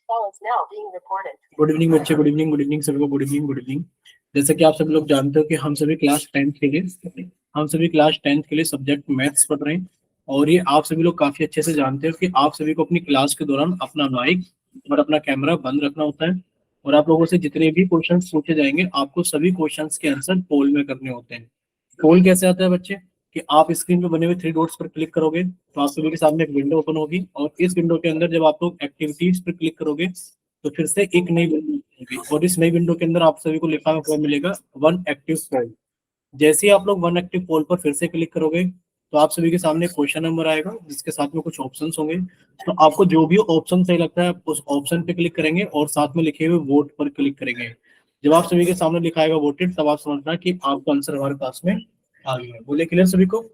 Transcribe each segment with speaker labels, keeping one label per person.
Speaker 1: Good evening बच्चे, good evening, good evening सभी को, गुड इवनिंग, गुड इवनिंग। जैसे कि आप सभी लोग जानते हो कि हम सभी क्लास टेंथ के लिए सब्जेक्ट मैथ्स पढ़ रहे हैं। और ये आप सभी लोग काफी अच्छे से जानते हो कि आप सभी को अपनी क्लास के दौरान अपना माइक और अपना कैमरा बंद रखना होता है। और आप लोगों से जितने भी क्वेश्चंस पूछे जाएंगे आपको सभी क्वेश्चंस के आंसर पोल में करने होते हैं। पोल कैसे आता है बच्चे, कि आप स्क्रीन पे बने हुए थ्री डॉट्स पर क्लिक करोगे तो आप सभी के सामने एक विंडो ओपन होगी, और इस विंडो के अंदर जब आप लोग एक्टिविटीज पर क्लिक करोगे तो फिर से एक नई विंडो होगी, और इस नई विंडो के अंदर आप सभी को लिखा हुआ मिलेगा वन एक्टिव पोल। जैसे ही आप लोग वन एक्टिव पोल पर फिर से क्लिक करोगे तो आप सभी के सामने क्वेश्चन नंबर आएगा जिसके साथ में कुछ ऑप्शंस होंगे। तो आपको जो भी ऑप्शन सही लगता है आप उस ऑप्शन पे क्लिक करेंगे और साथ में लिखे हुए वोट पर क्लिक करेंगे। जब आप सभी के सामने लिखा आएगा वोटेड, तब आप समझना कि आपका आंसर हमारे पास में आ गया। बोले क्लियर सभी को?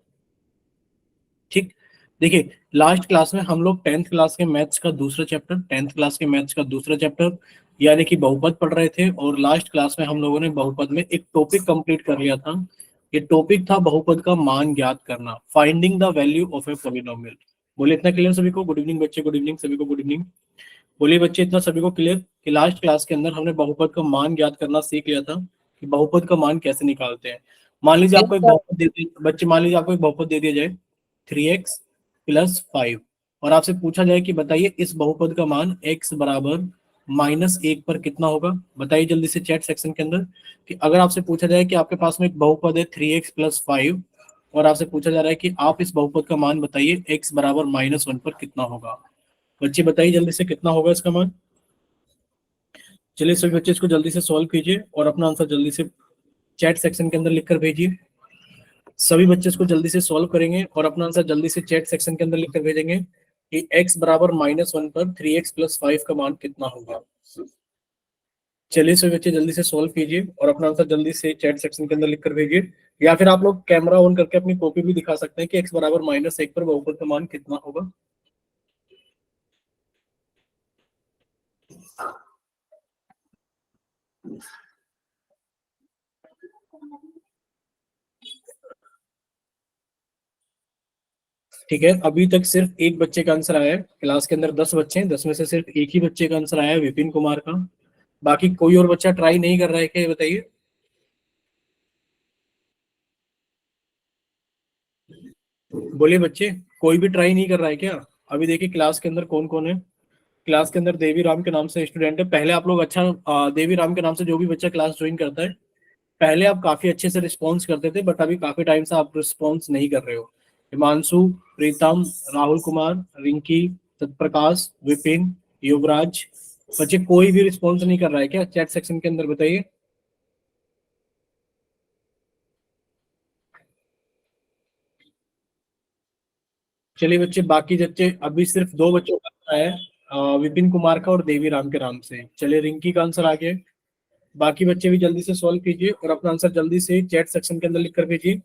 Speaker 1: ठीक। देखिए, लास्ट क्लास में हम लोग टेंथ क्लास के मैथ्स का दूसरा चैप्टर यानी कि बहुपद पढ़ रहे थे, और लास्ट क्लास में हम लोगों ने बहुपद में एक टॉपिक कंप्लीट कर लिया था। ये टॉपिक था बहुपद का मान ज्ञात करना, finding the value of a polynomial. बोले इतना क्लियर सभी को? गुड इवनिंग बच्चे, गुड इवनिंग सभी को, गुड इवनिंग। बोलिए बच्चे इतना सभी को क्लियर कि लास्ट क्लास के अंदर हमने बहुपद का मान ज्ञात करना सीख लिया था कि बहुपद का मान कैसे निकालते हैं। मान लीजिए आपको एक बहुपद दे दिया बच्चे, मान लीजिए आपको एक बहुपद दे दिया जाए 3x + 5, और आपसे पूछा जाए कि बताइए इस बहुपद का मान x बराबर -1 पर कितना होगा। बताइए जल्दी से चैट सेक्शन के अंदर कि अगर आपसे पूछा जाए कि आपके पास में एक बहुपद है 3x + 5, और आपसे पूछा जा रहा है कि आप इस बहुपद का मान बताइए x बराबर -1 पर कितना होगा। बच्चे बताइए जल्दी से कितना होगा इसका मान। चलिए सभी बच्चे इसको जल्दी से सॉल्व कीजिए और अपना आंसर जल्दी से चैट सेक्शन के अंदर लिखकर भेजिए। सभी बच्चे इसको जल्दी से सॉल्व करेंगे और अपना आंसर जल्दी से चैट सेक्शन के अंदर लिखकर भेजेंगे कि x बराबर -1 पर 3x + 5 का मान कितना होगा। चलिए सभी बच्चे जल्दी से सॉल्व कीजिए और अपना आंसर जल्दी से चैट सेक्शन के अंदर लिखकर भेजिए, या फिर आप लोग कैमरा ऑन करके अपनी कॉपी भी दिखा सकते हैं कि x बराबर -1 पर बहुपद का मान कितना होगा। ठीक है, अभी तक सिर्फ एक बच्चे का आंसर आया है। क्लास के अंदर 10 बच्चे हैं, 10 में से सिर्फ एक ही बच्चे का आंसर आया है, विपिन कुमार का। बाकी कोई और बच्चा ट्राई नहीं कर रहा है क्या, ये बताइए। बोलिए बच्चे, कोई भी ट्राई नहीं कर रहा है क्या? अभी देखिए क्लास के अंदर कौन कौन है। क्लास के अंदर देवी राम के नाम से स्टूडेंट है। पहले आप लोग अच्छा देवी राम के नाम से जो भी बच्चा क्लास ज्वाइन करता है, पहले आप काफी अच्छे से रिस्पॉन्स करते थे, बट अभी काफी टाइम से आप रिस्पॉन्स नहीं कर रहे हो। हिमांशु, प्रीतम, राहुल कुमार, रिंकी, सतप्रकाश, विपिन, युवराज, बच्चे कोई भी रिस्पॉन्स नहीं कर रहा है क्या चैट सेक्शन के अंदर? बताइए। चलिए बच्चे, बाकी बच्चे अभी सिर्फ दो बच्चों का आंसर है, विपिन कुमार का और देवी राम के नाम से। चलिए रिंकी का आंसर आ गया। बाकी बच्चे भी जल्दी से सॉल्व कीजिए और अपना आंसर जल्दी से चैट सेक्शन के अंदर लिख कर भेजिए।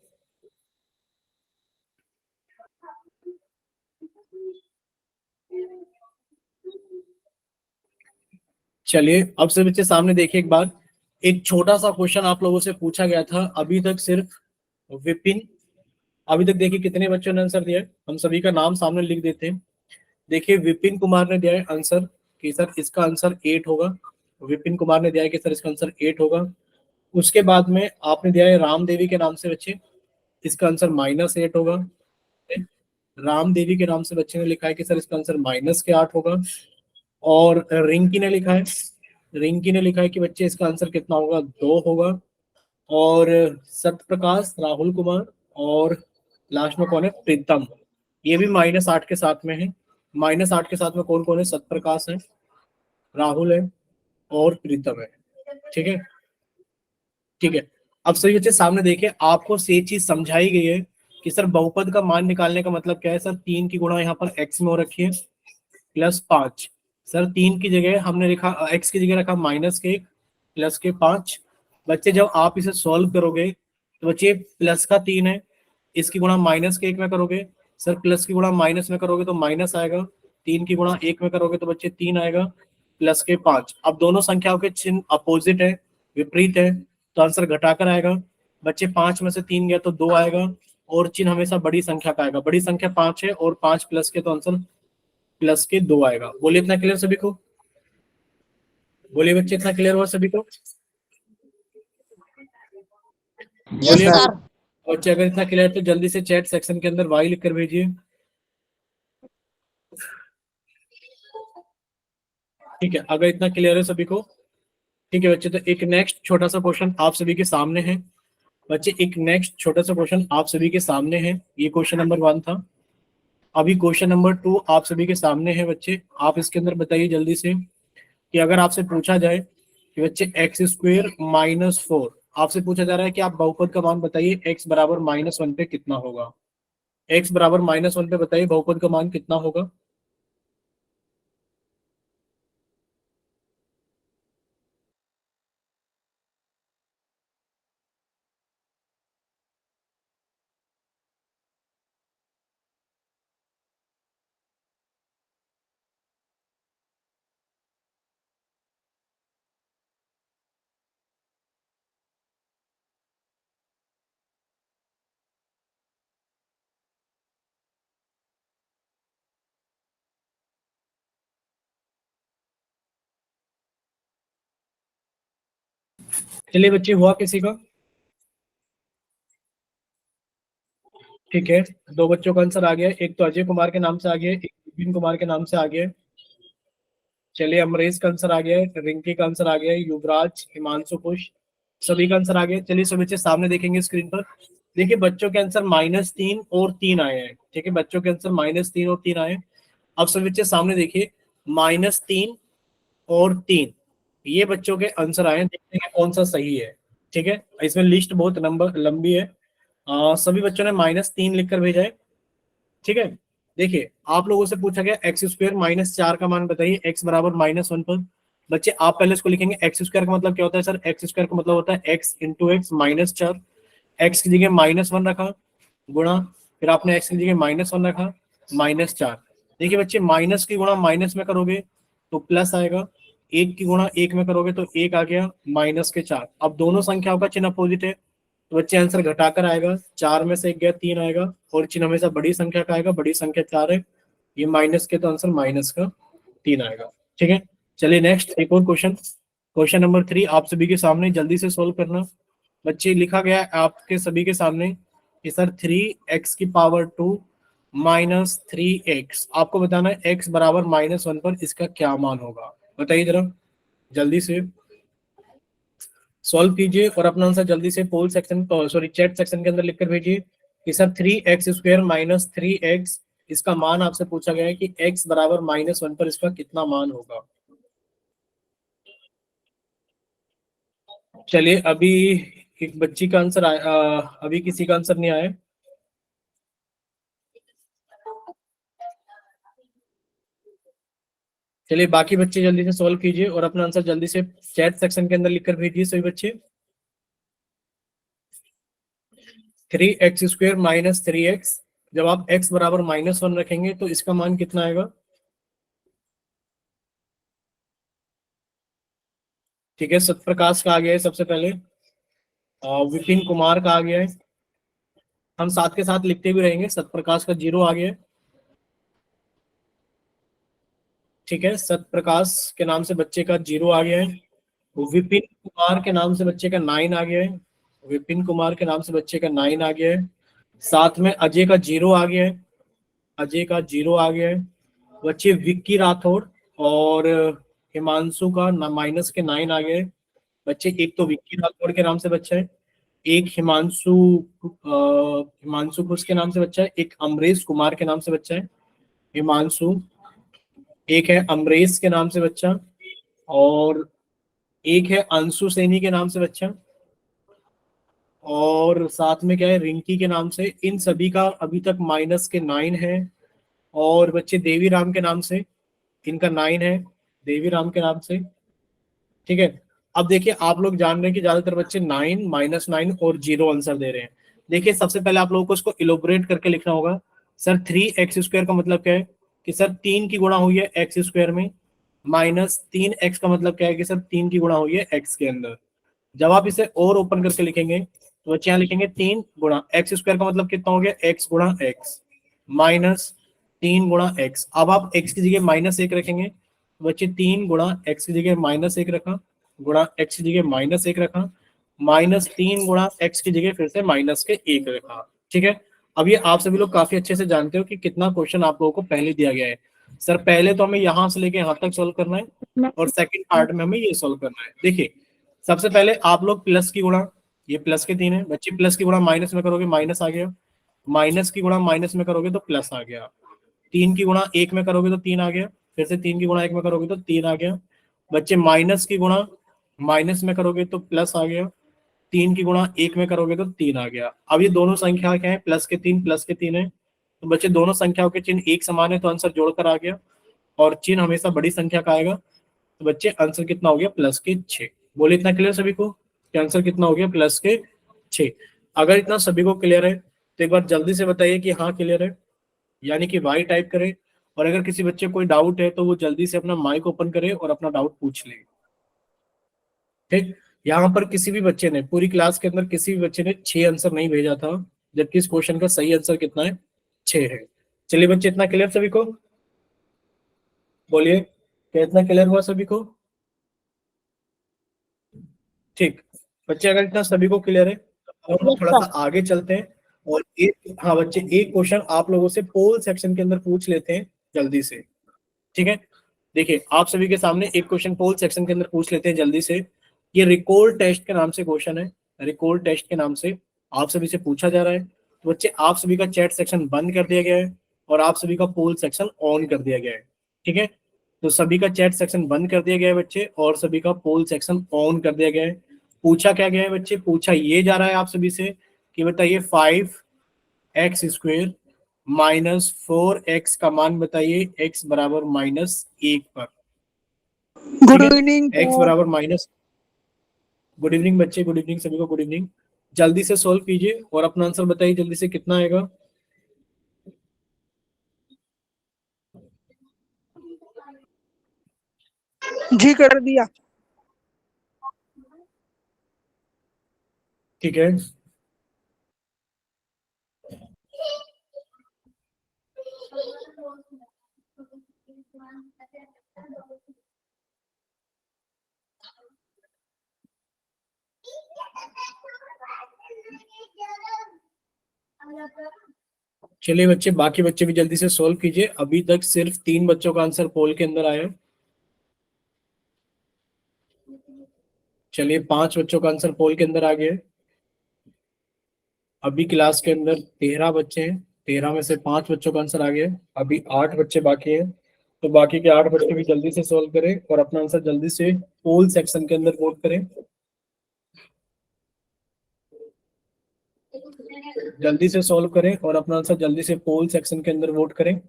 Speaker 1: चलिए अब से बच्चे सामने देखिए एक बार, एक छोटा सा क्वेश्चन आप लोगों से पूछा गया था। अभी तक सिर्फ विपिन, अभी तक देखिए कितने बच्चों ने आंसर दिया है, हम सभी का नाम सामने लिख देते हैं। देखिए विपिन कुमार ने दिया है आंसर कि सर इसका आंसर 8 होगा। विपिन कुमार ने दिया है कि सर इसका आंसर 8 होगा। उसके बाद में आपने दिया है राम देवी के नाम से बच्चे, इसका आंसर -8 होगा। राम देवी के नाम से बच्चे ने लिखा है कि सर इसका आंसर -8 होगा। और रिंकी ने लिखा है, रिंकी ने लिखा है कि बच्चे इसका आंसर कितना होगा, 2 होगा। और सत्य प्रकाश, राहुल कुमार, और लास्ट में कौन है, प्रीतम, ये भी -8 के साथ में है। -8 के साथ में कौन कौन है, सत्य प्रकाश है, राहुल है और प्रीतम है। ठीक है, ठीक है। अब सही बच्चे सामने देखिए, आपको से चीज समझाई गई है कि सर बहुपद का मान निकालने का मतलब क्या है। सर 3 की गुणा यहाँ पर x में हो रखी है +5। सर 3 की जगह हमने लिखा, x की जगह रखा -1 +5। बच्चे जब आप इसे सॉल्व करोगे तो बच्चे प्लस का 3 है, इसकी गुणा -1 में करोगे, सर प्लस की गुणा माइनस में करोगे तो माइनस आएगा, 3 की गुणा 1 में करोगे तो बच्चे 3 आएगा, +5। अब दोनों संख्याओं के चिन्ह अपोजिट है, विपरीत है, तो आंसर घटाकर आएगा। बच्चे 5 में से 3 गया तो 2 आएगा, और चिन्ह हमेशा बड़ी संख्या का आएगा। बड़ी संख्या 5 है और 5 प्लस के, तो आंसर +2 आएगा। बोलिए इतना क्लियर सभी को? बोलिए बच्चे, इतना क्लियर हुआ सभी को?
Speaker 2: यस
Speaker 1: बोलिए
Speaker 2: सर।
Speaker 1: बच्चे, अगर इतना क्लियर तो जल्दी से चैट सेक्शन के अंदर वाई लिख कर भेजिए। ठीक है, अगर इतना क्लियर है सभी को। ठीक है बच्चे, तो एक नेक्स्ट छोटा सा क्वेश्चन आप सभी के सामने है। बच्चे एक नेक्स्ट छोटा सा क्वेश्चन आप सभी के सामने है। ये क्वेश्चन नंबर 1 था। अभी क्वेश्चन नंबर 2 आप सभी के सामने है बच्चे। आप इसके अंदर बताइए जल्दी से कि अगर आपसे पूछा जाए कि बच्चे एक्स स्क्वेयर माइनस 4, आपसे पूछा जा रहा है कि आप बहुपद का मान बताइए, एक्स बराबर -1 पे कितना होगा। एक्स बराबर -1 पे बताइए बहुपद का मान कितना होगा। चलिए बच्चे, हुआ किसी का? ठीक है, दो बच्चों का आंसर आ गया। एक तो अजय कुमार के नाम से आ गया है, एक विपिन कुमार के नाम से आ गया है। चलिए, अमरीश का आंसर आ गया है, रिंकी का आंसर आ गया है, युवराज, हिमांशु, खुश, सभी का आंसर आ गया। चलिए सब बच्चे सामने देखेंगे स्क्रीन पर। देखिए बच्चों के आंसर -3 और 3 आए हैं। ठीक है, बच्चों के आंसर -3 और 3 आए हैं। अब सभी बच्चे सामने देखिए, -3 और 3, ये बच्चों के आंसर आए हैं। देखते हैं कौन सा सही है। ठीक है, इसमें लिस्ट बहुत नंबर लंबी है। सभी बच्चों ने -3 लिखकर भेजा है। ठीक है, देखिए आप लोगों से पूछा गया एक्स स्क्वायर -4 का मान बताइए एक्स बराबर -1 पर। बच्चे आप पहले इसको लिखेंगे, एक्स स्क्वायर का मतलब क्या होता है सर? एक्स स्क्वायर का मतलब होता है एक्स इंटू एक्स -4। एक्स की जगह -1 रखा, गुणा, फिर आपने एक्स की जगह -1 रखा, -4। देखिए बच्चे, माइनस की गुणा माइनस में करोगे तो प्लस आएगा, एक की गुणा एक में करोगे तो एक आ गया, -4। अब दोनों संख्याओं का चिन्ह अपोजिट है, तो बच्चे आंसर घटाकर आएगा, 4 में से एक गया 3 आएगा, और चिन्ह हमेशा बड़ी संख्या का आएगा, बड़ी संख्या 4 है, ये माइनस के तो आंसर माइनस का 3 आएगा। ठीक है, चलिए नेक्स्ट एक और क्वेश्चन। क्वेश्चन नंबर 3 आप सभी के सामने, जल्दी से सोल्व करना। बच्चे लिखा गया है आपके सभी के सामने कि सर 3x⁻² -3x, आपको बताना है x बराबर -1 पर इसका क्या मान होगा। बताइए जरा जल्दी से सॉल्व कीजिए और अपना आंसर जल्दी से पोल सेक्शन, सॉरी चैट सेक्शन के अंदर लिखकर भेजिए कि सर 3x² -3x, इसका मान आपसे पूछा गया है कि x बराबर -1 पर इसका कितना मान होगा। चलिए, अभी एक बच्ची का आंसर आया, अभी किसी का आंसर नहीं आया। चलिए बाकी बच्चे जल्दी से सॉल्व कीजिए और अपना आंसर जल्दी से चैट सेक्शन के अंदर लिखकर भेजिए सभी बच्चे। 3x² -3x, जब आप x बराबर -1 रखेंगे तो इसका मान कितना आएगा? ठीक है, सत्यप्रकाश का आ गया है सबसे पहले, विपिन कुमार का आ गया है, हम साथ के साथ लिखते भी रहेंगे। सत्यप्रकाश का 0 आ गया है। ठीक है, सत्यप्रकाश के नाम से बच्चे का 0 आ गया है। विपिन कुमार के नाम से बच्चे का 9 आ गया है। विपिन कुमार के नाम से बच्चे का 9 आ गया है। साथ में अजय का 0 आ गया है। अजय का 0 आ गया है। बच्चे विक्की राठौड़ और हिमांशु का माइनस के 9 आ गए। बच्चे एक तो विक्की राठौड़ के नाम से बच्चा है, एक हिमांशु घोष के नाम से बच्चा है, एक अमरीश कुमार के नाम से बच्चा है हिमांशु, एक है अमरीश के नाम से बच्चा, और एक है अंशु सैनी के नाम से बच्चा, और साथ में क्या है, रिंकी के नाम से। इन सभी का अभी तक -9 है। और बच्चे देवी राम के नाम से, इनका 9 है, देवी राम के नाम से। ठीक है, अब देखिए आप लोग जान रहे हैं कि ज्यादातर बच्चे 9, -9 और 0 आंसर दे रहे हैं। देखिए सबसे पहले आप लोगों को इसको इलोबरेट करके लिखना होगा। सर 3x² का मतलब क्या है कि सर 3 की गुणा हुई है एक्स स्क्वायर में, -3x का मतलब क्या है कि सर 3 की गुणा हुई है एक्स के अंदर। जब आप इसे और ओपन करके लिखेंगे तो बच्चे यहाँ लिखेंगे 3 गुणा एक्स स्क्वायर का मतलब कितना हो गया, x गुणा एक्स, -3 गुणा एक्स। अब आप x की जगह -1 रखेंगे बच्चे 3 गुणा x की जगह -1 रखा, गुणा x की जगह -1 रखा, -3 गुणा x की जगह फिर से -1 रखा। ठीक है, अब ये आप सभी लोग काफी अच्छे से जानते हो कि कितना क्वेश्चन आप लोगों को पहले दिया गया है। सर पहले तो हमें यहाँ से लेके यहाँ तक सोल्व करना है और सेकंड पार्ट में हमें ये सोल्व करना है। देखिए सबसे पहले आप लोग प्लस की गुणा, ये प्लस के 3 है बच्चे, प्लस की गुणा माइनस में करोगे माइनस आ गया, माइनस की गुणा माइनस में करोगे तो प्लस आ गया, 3 की गुणा 1 में करोगे तो 3 आ गया, फिर से 3 की गुणा 1 में करोगे तो 3 आ गया। बच्चे माइनस की गुणा माइनस में करोगे तो प्लस आ गया, 3 की गुणा 1 में करोगे तो 3 आ गया। अब ये दोनों संख्या क्या है, प्लस के 3 है, तो बच्चे दोनों संख्याओं के चिन्ह एक समान है तो आंसर जोड़कर आ गया, और चिन्ह हमेशा बड़ी संख्या का आएगा, तो बच्चे आंसर कितना हो गया, +6। बोले इतना क्लियर सभी को कि आंसर कितना हो गया, +6। अगर इतना सभी को क्लियर है तो एक बार जल्दी से बताइए कि हाँ क्लियर है, यानी कि वाई टाइप करें, और अगर किसी बच्चे को कोई डाउट है तो वो जल्दी से अपना माइक ओपन करे और अपना डाउट पूछ ले। ठीक, यहाँ पर किसी भी बच्चे ने पूरी क्लास के अंदर किसी भी बच्चे ने 6 आंसर नहीं भेजा था, जबकि इस क्वेश्चन का सही आंसर कितना है, 6 है। चलिए बच्चे इतना क्लियर सभी को, बोलिए क्या इतना क्लियर हुआ सभी को? ठीक बच्चे, अगर इतना सभी को क्लियर है तो हम लोग थोड़ा सा आगे चलते हैं, और एक, हाँ बच्चे एक क्वेश्चन आप लोगों से पोल सेक्शन के अंदर पूछ लेते हैं जल्दी से। ठीक है, देखिए आप सभी के सामने एक क्वेश्चन पोल सेक्शन के अंदर पूछ लेते हैं जल्दी से। ये रिकॉल टेस्ट के नाम से क्वेश्चन है, रिकॉल टेस्ट के नाम से आप सभी से पूछा जा रहा है। तो बच्चे आप सभी का चैट सेक्शन बंद कर दिया गया है और आप सभी का पोल सेक्शन ऑन कर दिया गया है। ठीक है, तो सभी का चैट सेक्शन बंद कर दिया गया है बच्चे, और सभी का पोल सेक्शन ऑन कर दिया गया है। पूछा क्या गया है बच्चे, पूछा ये जा रहा है आप सभी से कि बताइए 5x² -4x का मान बताइए x बराबर -1 पर।
Speaker 2: Good evening.
Speaker 1: x बराबर माइनस, गुड इवनिंग बच्चे, गुड इवनिंग सभी को, गुड इवनिंग। जल्दी से सॉल्व कीजिए और अपना आंसर बताइए जल्दी से कितना आएगा।
Speaker 2: जी कर दिया।
Speaker 1: ठीक है, चलिए बच्चे बाकी बच्चे भी जल्दी से सॉल्व कीजिए। अभी तक सिर्फ 3 बच्चों का आंसर पोल के अंदर आया। चलिए 5 बच्चों का आंसर पोल के अंदर आ गया है। अभी क्लास के अंदर 13 बच्चे हैं, 13 में से 5 बच्चों का आंसर आ गया है। अभी 8 बच्चे बाकी हैं, तो बाकी के 8 बच्चे भी जल्दी से सॉल्व करें और अपना आंसर जल्दी से पोल सेक्शन के अंदर वोट करें। जल्दी से सॉल्व करें और अपना आंसर जल्दी से पोल सेक्शन के अंदर वोट करें।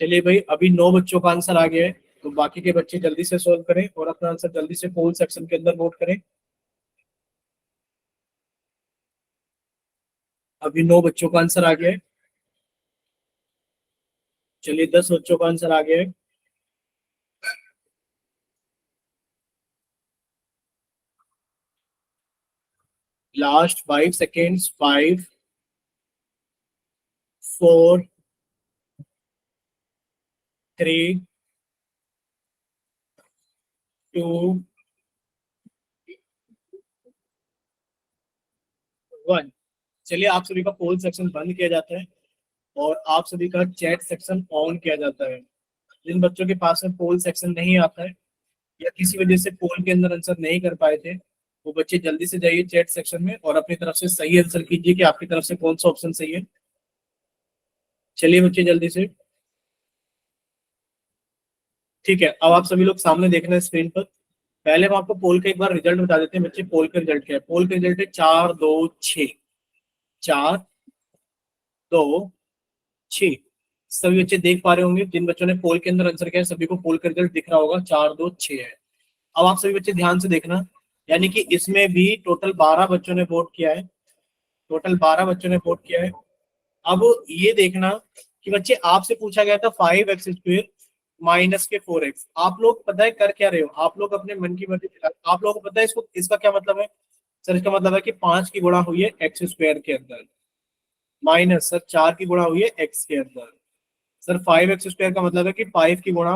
Speaker 1: चलिए भाई, अभी 9 बच्चों का आंसर आ गया है, तो बाकी के बच्चे जल्दी से सॉल्व करें और अपना आंसर जल्दी से पोल सेक्शन के अंदर वोट करें। अभी 9 बच्चों का आंसर आ गया है। चलिए 10 बच्चों का आंसर आ गया है। Last 5 seconds, 5 4 3 2 1। चलिए आप सभी का पोल सेक्शन बंद किया जाता है और आप सभी का चैट सेक्शन ऑन किया जाता है। जिन बच्चों के पास में पोल सेक्शन नहीं आता है या किसी वजह से पोल के अंदर आंसर नहीं कर पाए थे, वो बच्चे जल्दी से जाइए चैट सेक्शन में और अपनी तरफ से सही आंसर कीजिए कि आपकी तरफ से कौन सा ऑप्शन सही है। चलिए बच्चे जल्दी से। ठीक है, अब आप सभी लोग सामने देखना है स्क्रीन पर। पहले हम आपको पोल का एक बार रिजल्ट बता देते हैं बच्चे। पोल का रिजल्ट क्या है? पोल का रिजल्ट है 4-2-6, 4-2-6। सभी बच्चे देख पा रहे होंगे, जिन बच्चों ने पोल के अंदर आंसर किया है सभी को पोल का रिजल्ट दिख रहा होगा, 4-2-6 है। अब आप सभी बच्चे ध्यान से देखना, यानी कि इसमें भी टोटल 12 बच्चों ने वोट किया है, टोटल 12 बच्चों ने वोट किया है। अब ये देखना कि बच्चे आपसे पूछा गया था 5x² माइनस के 4x। आप लोग पता है कर क्या रहे हो, आप लोग अपने मन की मर्जी आप लोगों को पता है इसको, इसका क्या मतलब है सर? इसका मतलब है कि 5 की गुणा हुई है x² के अंदर, माइनस सर 4 की गुणा हुई है x के अंदर। सर 5x² का मतलब है कि 5 की गुणा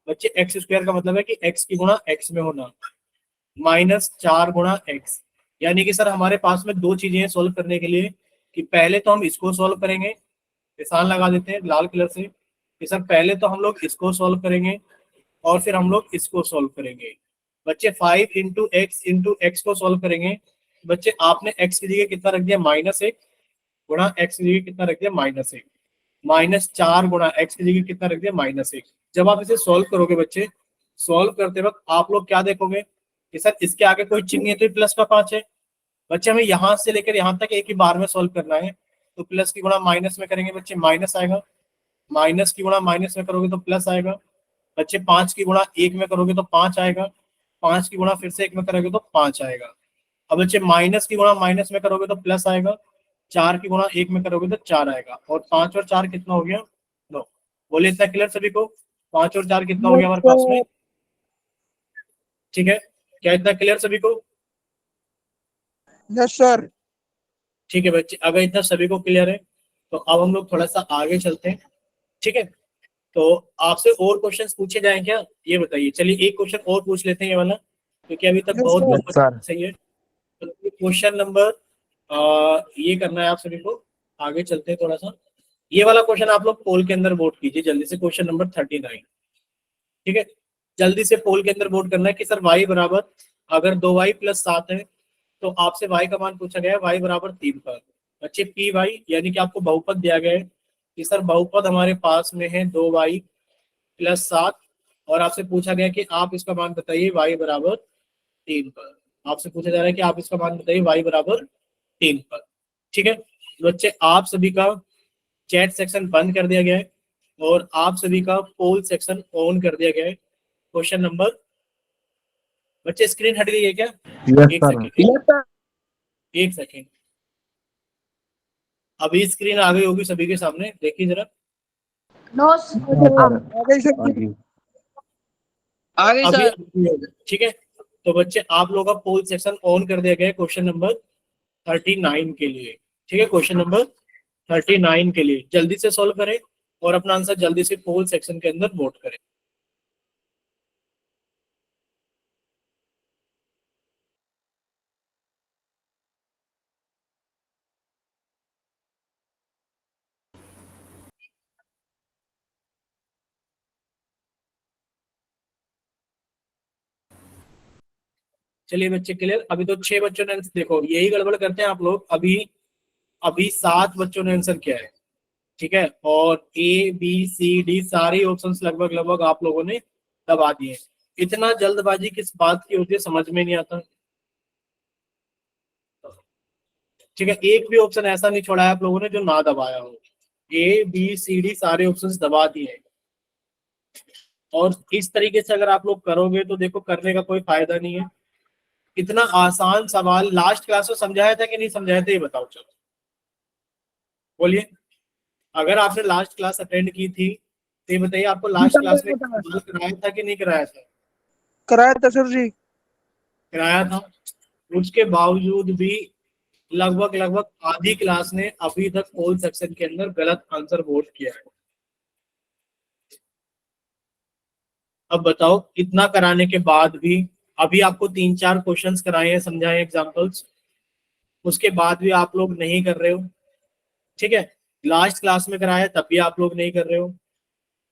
Speaker 1: बच्चे x² का मतलब है कि x की गुणा x में होना, माइनस 4 गुणा x। यानी कि सर हमारे पास में दो चीजें हैं सोल्व करने के लिए, कि पहले तो हम इसको सोल्व करेंगे, निशान लगा देते हैं लाल कलर से, कि सर पहले तो हम लोग इसको सोल्व करेंगे और फिर हम लोग इसको सोल्व करेंगे। बच्चे 5 × x को सोल्व करेंगे। बच्चे आपने x की जगह कितना रख दिया, -1, गुणा x की जगह कितना रख दिया, -1, माइनस 4 गुणा x की जगह कितना रख दिया, -1। जब आप इसे सोल्व करोगे बच्चे, सोल्व करते वक्त आप लोग क्या देखोगे कि सर इसके आगे कोई चिन्ह है तो प्लस का 5 है। बच्चे हमें यहाँ से लेकर यहाँ तक एक ही बार में सोल्व करना है, तो प्लस की गुणा माइनस में करेंगे बच्चे माइनस आएगा, माइनस की गुणा माइनस में करोगे तो प्लस आएगा। बच्चे 5 की गुणा 1 में करोगे तो 5 आएगा, 5 की गुणा फिर से 1 में करोगे तो 5 आएगा। अब बच्चे माइनस की गुणा माइनस में करोगे तो प्लस आएगा, 4 की गुणा 1 में करोगे तो 4 आएगा, और 5 और 4 कितना हो गया, 9। बोले इतना क्लियर सभी को? 5 और 4 कितना हो गया
Speaker 2: यस
Speaker 1: हमारे पास में?
Speaker 2: सर।
Speaker 1: ठीक है, क्या इतना क्लियर सभी को?
Speaker 2: Yes sir.
Speaker 1: ठीक है बच्चे, अगर इतना सभी को क्लियर है तो अब हम लोग थोड़ा सा आगे चलते हैं। ठीक है, तो आपसे और क्वेश्चंस पूछे जाएं क्या, ये बताइए। चलिए एक क्वेश्चन और पूछ लेते हैं ये वाला, क्योंकि अभी तक
Speaker 2: यस
Speaker 1: बहुत
Speaker 2: सर।
Speaker 1: बहुत सही है। तो क्वेश्चन नंबर ये करना है आप सभी को, आगे चलते हैं थोड़ा सा। ये वाला क्वेश्चन आप लोग पोल के अंदर वोट कीजिए जल्दी से, क्वेश्चन नंबर 39। ठीक है, जल्दी से पोल के अंदर वोट करना है कि सर y बराबर, अगर 2y+7 है तो आपसे y का मान पूछा गया है, y बराबर 3 पर। बच्चे पी वाई यानी कि आपको बहुपद दिया गया है कि सर बहुपद हमारे पास में है 2y+7, और आपसे पूछा गया कि आप इसका मान बताइए y बराबर 3 पर। आपसे पूछा जा रहा है कि आप इसका मान बताइए y बराबर 3 पर। ठीक है, तो बच्चे आप सभी का चैट सेक्शन बंद कर दिया गया है और आप सभी का पोल सेक्शन ऑन कर दिया गया है। क्वेश्चन नंबर, बच्चे स्क्रीन हट गई है क्या?
Speaker 3: यस
Speaker 1: एक
Speaker 3: सर।
Speaker 1: सेकेंड, एक सेकेंड, अभी स्क्रीन आ गई होगी सभी के सामने, देखिए जरा।
Speaker 4: नो
Speaker 2: आ गई सर।
Speaker 4: आगे
Speaker 1: अभी
Speaker 4: सर।
Speaker 1: ठीक है, तो बच्चे आप लोगों का पोल सेक्शन ऑन कर दिया गया है क्वेश्चन नंबर 39 के लिए। ठीक है, क्वेश्चन नंबर 39 के लिए जल्दी से सॉल्व करें और अपना आंसर जल्दी से पोल सेक्शन के अंदर वोट करें। चलिए बच्चे क्लियर, अभी तो 6 बच्चों ने देखो यही गड़बड़ करते हैं आप लोग। अभी अभी 7 बच्चों ने आंसर किया है। ठीक है, और ए बी सी डी सारे ऑप्शंस लगभग लगभग आप लोगों ने दबा दिए। इतना जल्दबाजी किस बात की होती है समझ में नहीं आता। ठीक है, एक भी ऑप्शन ऐसा नहीं छोड़ा है आप लोगों ने जो ना दबाया हो। ए बी सी डी सारे ऑप्शंस दबा दिए, और इस तरीके से अगर आप लोग करोगे तो देखो करने का कोई फायदा नहीं है। इतना आसान सवाल लास्ट क्लास में समझाया था कि नहीं समझाया था, ये बताओ चलो बोलिए। अगर आपने लास्ट क्लास अटेंड की थी तो ये बताइए, आपको लास्ट क्लास में सवाल कराया था कि नहीं कराया था?
Speaker 2: कराया था सर जी।
Speaker 1: कराया था, उसके बावजूद भी लगभग लगभग आधी क्लास ने अभी तक पोल सेक्शन के अंदर गलत आंसर वोट किया है। अब बताओ, इतना कराने के बाद भी, अभी आपको 3-4 क्वेश्चंस कराए हैं, समझाए एग्जांपल्स, उसके बाद भी आप लोग नहीं कर रहे हो। ठीक है, लास्ट क्लास में कराया तब भी आप लोग नहीं कर रहे हो।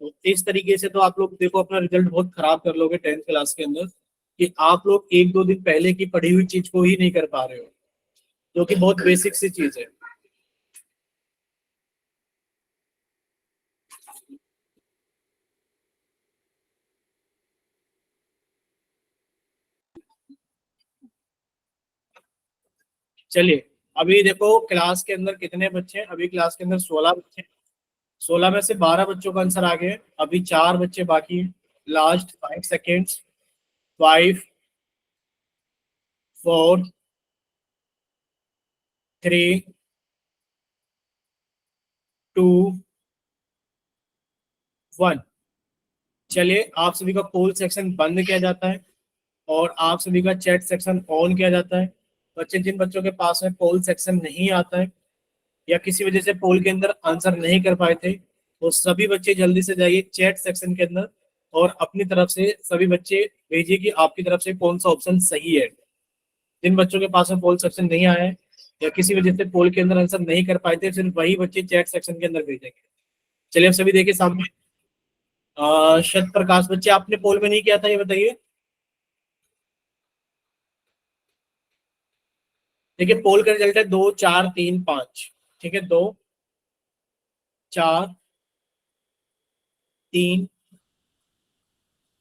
Speaker 1: तो इस तरीके से तो आप लोग देखो अपना रिजल्ट बहुत खराब कर लोगे 10th क्लास के अंदर, कि आप लोग 1-2 दिन पहले की पढ़ी हुई चीज को ही नहीं कर पा रहे हो, जो कि बहुत बेसिक सी चीज है। चलिए, अभी देखो क्लास के अंदर कितने बच्चे हैं, अभी क्लास के अंदर 16 बच्चे हैं। 16 में से 12 बच्चों का आंसर आ गया है, अभी 4 बच्चे बाकी हैं। Last 5 seconds, 5 4 3 2 1। चलिए आप सभी का पोल सेक्शन बंद किया जाता है और आप सभी का चैट सेक्शन ऑन किया जाता है। बच्चे, जिन बच्चों के पास में पोल सेक्शन नहीं आता है या किसी वजह से पोल के अंदर आंसर नहीं कर पाए थे, वो सभी बच्चे जल्दी से जाइए चैट सेक्शन के अंदर और अपनी तरफ से सभी बच्चे भेजिए कि आपकी तरफ से कौन सा ऑप्शन सही है। जिन बच्चों के पास में पोल सेक्शन नहीं आया है या किसी वजह से पोल के अंदर आंसर नहीं कर पाए थे, सिर्फ वही बच्चे चैट सेक्शन के अंदर भेजेंगे। चलिए आप सभी देखिए सामने। शत प्रकाश, बच्चे आपने पोल में नहीं किया था, ये बताइए। देखिए पोल का रिजल्ट है 2 4 3 5। ठीक है, 2 4 3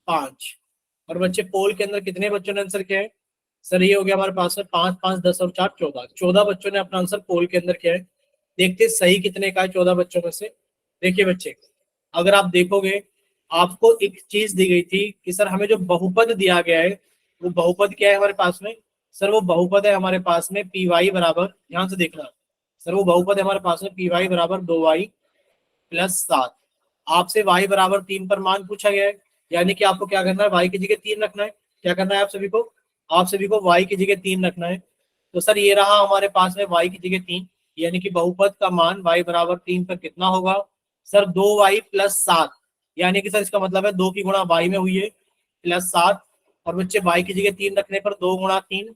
Speaker 1: 5। और बच्चे पोल के अंदर कितने बच्चों ने आंसर किया है? सर ये हो गया हमारे पास में 5 5 10 और 4 14। 14 बच्चों ने अपना आंसर पोल के अंदर किया है। देखते हैं सही कितने का है 14 बच्चों में से। देखिए बच्चे, अगर आप देखोगे, आपको एक चीज दी गई थी कि सर हमें जो बहुपद दिया गया है, वो बहुपद क्या है हमारे पास में? सर वो बहुपद है हमारे पास में पी वाई बराबर, ध्यान से देखना, सर वो बहुपद है हमारे पास में पी वाई बराबर 2y+7। आपसे y बराबर 3 पर मान पूछा गया है, यानी कि आपको क्या करना है, y की जगह 3 रखना है। क्या करना है आप सभी को y की जगह 3 रखना है। तो सर ये रहा हमारे पास में y की जगह 3, यानी कि बहुपद का मान y बराबर 3 पर कितना होगा? सर 2y+7, यानी कि सर इसका मतलब है 2 की गुणा y में हुई है +7। और बच्चे y की जगह 3 रखने पर 2 गुणा 3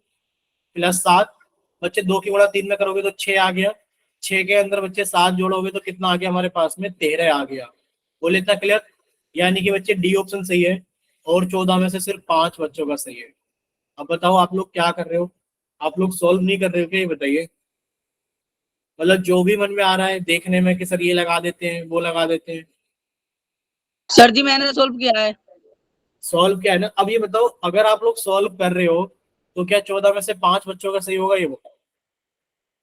Speaker 1: +7। बच्चे 2 की गुणा 3 में करोगे तो 6 आ गया। 6 के अंदर बच्चे 7 जोड़ोगे तो कितना आ गया हमारे पास में? 13 आ गया। बोले इतना क्लियर? यानी कि बच्चे डी ऑप्शन सही है और 14 में से सिर्फ 5 बच्चों का सही है। अब बताओ आप लोग क्या कर रहे हो? आप लोग सॉल्व नहीं कर रहे हो क्या, ये बताइए। मतलब जो भी मन में आ रहा है देखने में कि सर ये लगा देते हैं, वो लगा देते हैं।
Speaker 3: सर जी मैंने सोल्व किया है।
Speaker 1: सॉल्व क्या है ना, अब ये बताओ, अगर आप लोग सॉल्व कर रहे हो तो क्या 14 में से 5 बच्चों का सही होगा, ये बताओ।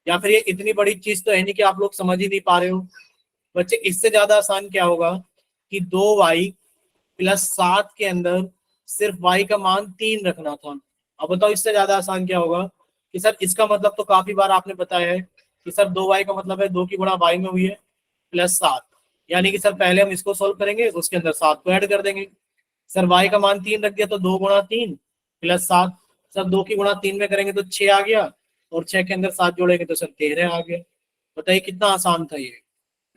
Speaker 1: या फिर ये इतनी बड़ी चीज तो है नहीं कि आप लोग समझ ही नहीं पा रहे हो। बच्चे इससे ज्यादा आसान क्या होगा कि 2y+7 के अंदर सिर्फ y का मान 3 रखना था। अब बताओ इससे ज्यादा आसान क्या होगा कि सर इसका मतलब तो काफी बार आपने बताया है कि सर 2y का मतलब है 2 की गुणा y में हुई है +7, यानी कि सर पहले हम इसको सोल्व करेंगे, उसके अंदर 7 को ऐड कर देंगे। सर y का मान 3 रख दिया तो 2 गुणा 3 +7। सर 2 की गुणा 3 में करेंगे तो 6 आ गया, और 6 के अंदर 7 जोड़ेंगे तो सर 13 आ गया। बताइए कितना आसान था ये।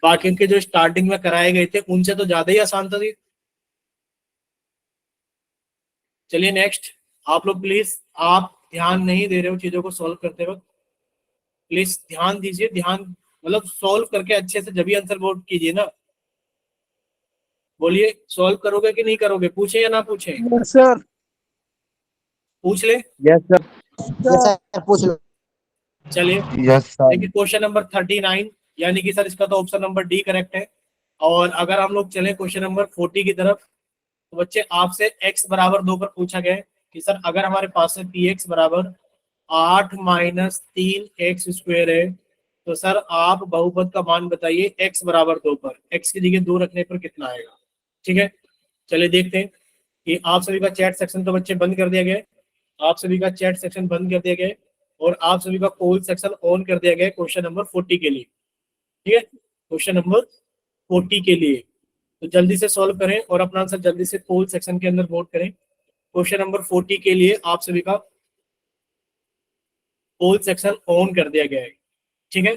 Speaker 1: बाकी के जो स्टार्टिंग में कराए गए थे उनसे तो ज्यादा ही आसान था ये। चलिए नेक्स्ट, आप लोग प्लीज, आप ध्यान नहीं दे रहे हो चीजों को सॉल्व करते वक्त, प्लीज ध्यान दीजिए। ध्यान मतलब सॉल्व करके अच्छे से जब भी आंसर बोर्ड कीजिए ना। बोलिए सॉल्व करोगे कि नहीं करोगे, पूछे या ना पूछे?
Speaker 2: Yes sir.
Speaker 1: पूछ ले।
Speaker 4: Yes sir.
Speaker 3: यस सर पूछ लो।
Speaker 1: चलिए
Speaker 4: यस सर।
Speaker 1: देखिए क्वेश्चन नंबर 39, यानी कि सर इसका तो ऑप्शन नंबर डी करेक्ट है। और अगर हम लोग चले क्वेश्चन नंबर 40 की तरफ, तो बच्चे आपसे x बराबर 2 पर पूछा गया है कि सर अगर हमारे पास में पी एक्स बराबर 8-3x² है, तो सर आप बहुपद का मान बताइए x बराबर 2 पर। x की जगह 2 रखने पर कितना आएगा? ठीक है, चलिए देखते हैं कि आप सभी का चैट सेक्शन तो बच्चे बंद कर दिया गया है। आप सभी का चैट सेक्शन बंद कर दिया गया है और आप सभी का पोल सेक्शन ऑन कर दिया गया है क्वेश्चन नंबर 40 के लिए। ठीक है, क्वेश्चन नंबर 40 के लिए तो जल्दी से सॉल्व करें और अपना आंसर जल्दी से पोल सेक्शन के अंदर वोट करें। क्वेश्चन नंबर 40 के लिए आप सभी का पोल सेक्शन ऑन कर दिया गया है। ठीक है,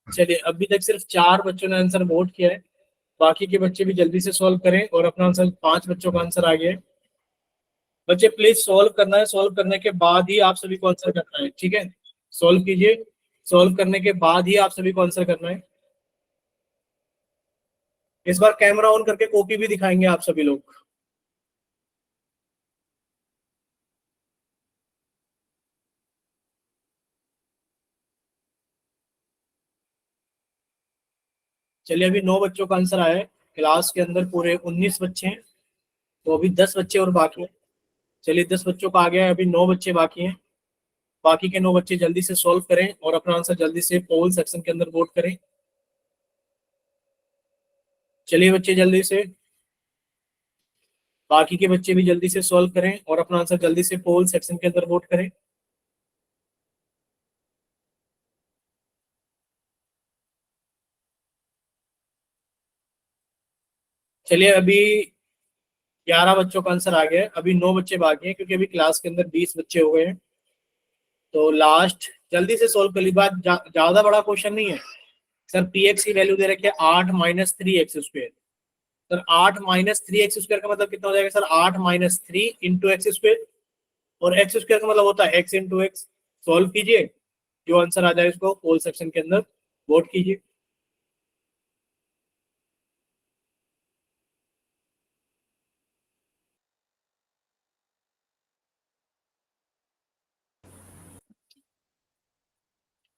Speaker 1: चलिए अभी तक सिर्फ 4 बच्चों ने आंसर वोट किया है। बाकी के बच्चे भी जल्दी से सॉल्व करें और अपना आंसर, 5 बच्चों का आंसर आ गया है। बच्चे प्लीज सॉल्व करना है, सॉल्व करने के बाद ही आप सभी को आंसर करना है। ठीक है, सॉल्व कीजिए, सॉल्व करने के बाद ही आप सभी को आंसर करना है। इस बार कैमरा ऑन करके कॉपी भी दिखाएंगे आप सभी लोग। चलिए अभी 9 बच्चों का आंसर आया है। क्लास के अंदर पूरे 19 बच्चे हैं, तो अभी 10 बच्चे और बाकी हैं। चलिए 10 बच्चों का आ गया है, अभी 9 बच्चे बाकी हैं। बाकी के 9 बच्चे जल्दी से सॉल्व करें और अपना आंसर जल्दी से पोल सेक्शन के अंदर वोट करें। चलिए बच्चे जल्दी से, बाकी के बच्चे भी जल्दी से सॉल्व करें और अपना आंसर जल्दी से पोल सेक्शन के अंदर वोट करें। चलिए अभी 11 बच्चों का आंसर आ गया है, अभी 9 बच्चे बाकी हैं क्योंकि अभी क्लास के अंदर 20 बच्चे हो गए हैं। तो लास्ट जल्दी से सोल्व कर ली बात, ज्यादा बड़ा क्वेश्चन नहीं है सर। पी एक्स की वैल्यू दे रखी है 8 minus 3x²। Sir 8 minus 3x² का मतलब कितना हो जाएगा सर? 8 माइनस 3 इंटू x², और x² का मतलब होता है x इंटू एक्स। सोल्व कीजिए, जो आंसर आ जाए उसको पोल सेक्शन के अंदर वोट कीजिए।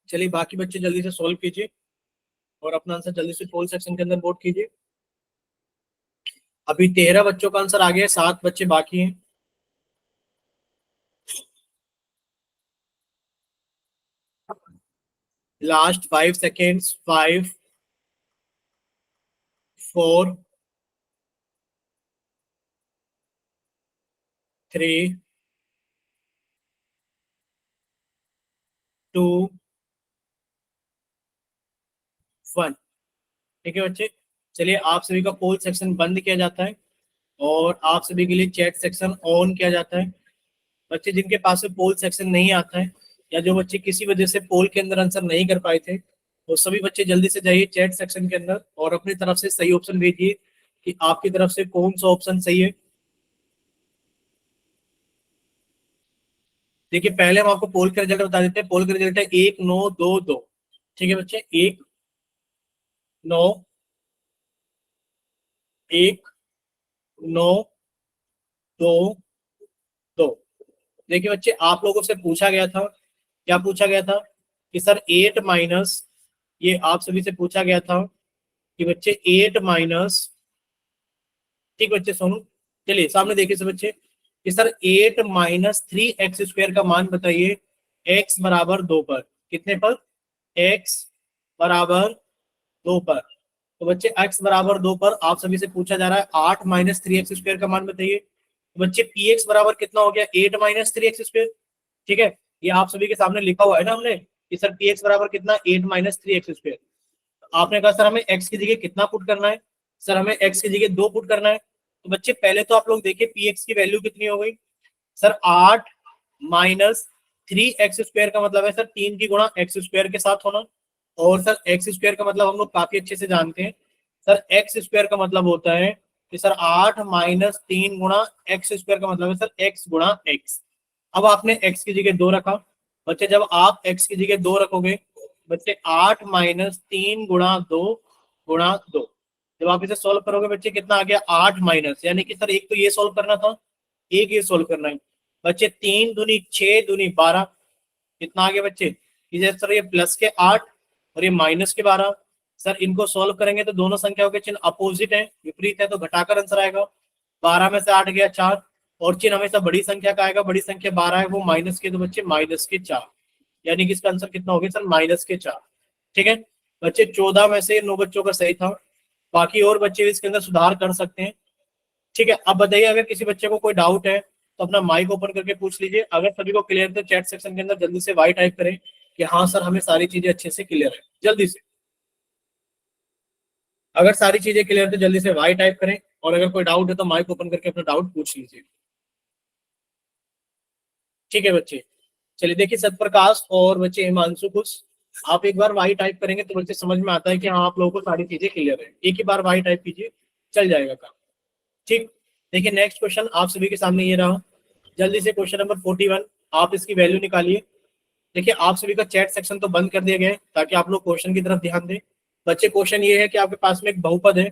Speaker 1: चलिए बाकी बच्चे जल्दी से सोल्व कीजिए और अपना आंसर जल्दी से पोल सेक्शन के अंदर वोट कीजिए। अभी 13 बच्चों का आंसर आ गया है, 7 बच्चे बाकी हैं। Last 5 seconds, 5 4 3 2 1। ठीक है बच्चे, चलिए आप सभी का पोल सेक्शन बंद किया जाता है और आप सभी के लिए चैट सेक्शन ऑन किया जाता है। बच्चे जिनके पास में पोल सेक्शन नहीं आता है या जो बच्चे किसी वजह से पोल के अंदर आंसर नहीं कर पाए थे, वो सभी बच्चे जल्दी से जाइए चैट सेक्शन के अंदर और अपनी तरफ से सही ऑप्शन भेजिए कि आपकी तरफ से कौन सा ऑप्शन सही है। देखिए पहले हम आपको पोल का रिजल्ट बता देते हैं। पोल का रिजल्ट है 1-9-2-2। ठीक है बच्चे, 1-9-1-9-2-2। देखिए बच्चे आप लोगों से पूछा गया था, क्या पूछा गया था कि सर 8 माइनस, ये आप सभी से पूछा गया था कि बच्चे 8 माइनस, ठीक बच्चे सुनो, चलिए सामने देखिए सब बच्चे कि सर 8 माइनस 3x² का मान बताइए x बराबर 2 पर। कितने पर? x बराबर 2 पर। तो बच्चे x बराबर 2 पर आप सभी से पूछा जा रहा है 8 माइनस 3x² का मान बताइए। तो बच्चे px बराबर कितना हो गया? 8 माइनस 3x²। ठीक है, ये आप सभी के सामने लिखा हुआ है ना हमने कि सर px बराबर कितना? 8 माइनस 3x²। आपने कहा सर हमें x की जगह कितना पुट करना है? सर हमें x की जगह 2 पुट करना है। तो बच्चे पहले तो आप लोग देखिए px की वैल्यू कितनी हो गई सर? 8 माइनस 3x² का मतलब है सर 3 की गुणा x² के साथ होना, और सर x² का मतलब हम लोग काफी अच्छे से जानते हैं सर, x² का मतलब होता है कि सर 8 माइनस 3 गुणा x² का मतलब है सर x गुणा x। अब आपने x की जगह 2 रखा बच्चे, जब आप x की जगह 2 रखोगे बच्चे 8 माइनस 3 गुणा 2 गुणा 2, जब आप इसे सोल्व करोगे बच्चे कितना आ गया? 8 माइनस, यानी कि सर एक तो ये सोल्व करना था, एक ये सोल्व करना है बच्चे। 3 दूनी 6 दूनी 12, कितना आ गया बच्चे? इधर सर ये प्लस के 8 और ये माइनस के 12। सर इनको सोल्व करेंगे तो दोनों संख्याओं के चिन्ह अपोजिट है, विपरीत है, तो घटाकर आंसर आएगा। 12 में से 8 गया 4, और चिन्ह हमेशा बड़ी संख्या का आएगा, बड़ी संख्या 12 है वो माइनस के, तो बच्चे माइनस के 4, यानी कि इसका आंसर कितना हो गया सर? माइनस के 4। ठीक है बच्चे, 14 में से 9 बच्चों का सही था, बाकी और बच्चे इसके अंदर सुधार कर सकते हैं। ठीक है, अब बताइए अगर किसी बच्चे को कोई डाउट है तो अपना माइक ओपन करके पूछ लीजिए। अगर सभी को क्लियर है चैट सेक्शन के अंदर जल्दी से वाई टाइप करें कि हाँ सर हमें सारी चीजें अच्छे से क्लियर है, जल्दी से। अगर सारी चीजें क्लियर है तो जल्दी से वाई टाइप करें, और अगर कोई डाउट है तो माइक ओपन करके अपना डाउट पूछ लीजिए। ठीक है बच्चे, चलिए देखिए सतप्रकाश और बच्चे हिमांशु खुश, आप एक बार वाई टाइप करेंगे तो बच्चे समझ में आता है कि हाँ आप लोगों को सारी चीजें क्लियर है। एक ही बार वाई टाइप कीजिए, चल जाएगा काम। ठीक, देखिए नेक्स्ट क्वेश्चन आप सभी के सामने ये रहा, जल्दी से क्वेश्चन नंबर 41, आप इसकी वैल्यू निकालिए। देखिए आप सभी का चैट सेक्शन तो बंद कर दिया गया है ताकि आप लोग क्वेश्चन की तरफ ध्यान दें। बच्चे क्वेश्चन ये है कि आपके पास में एक बहुपद है।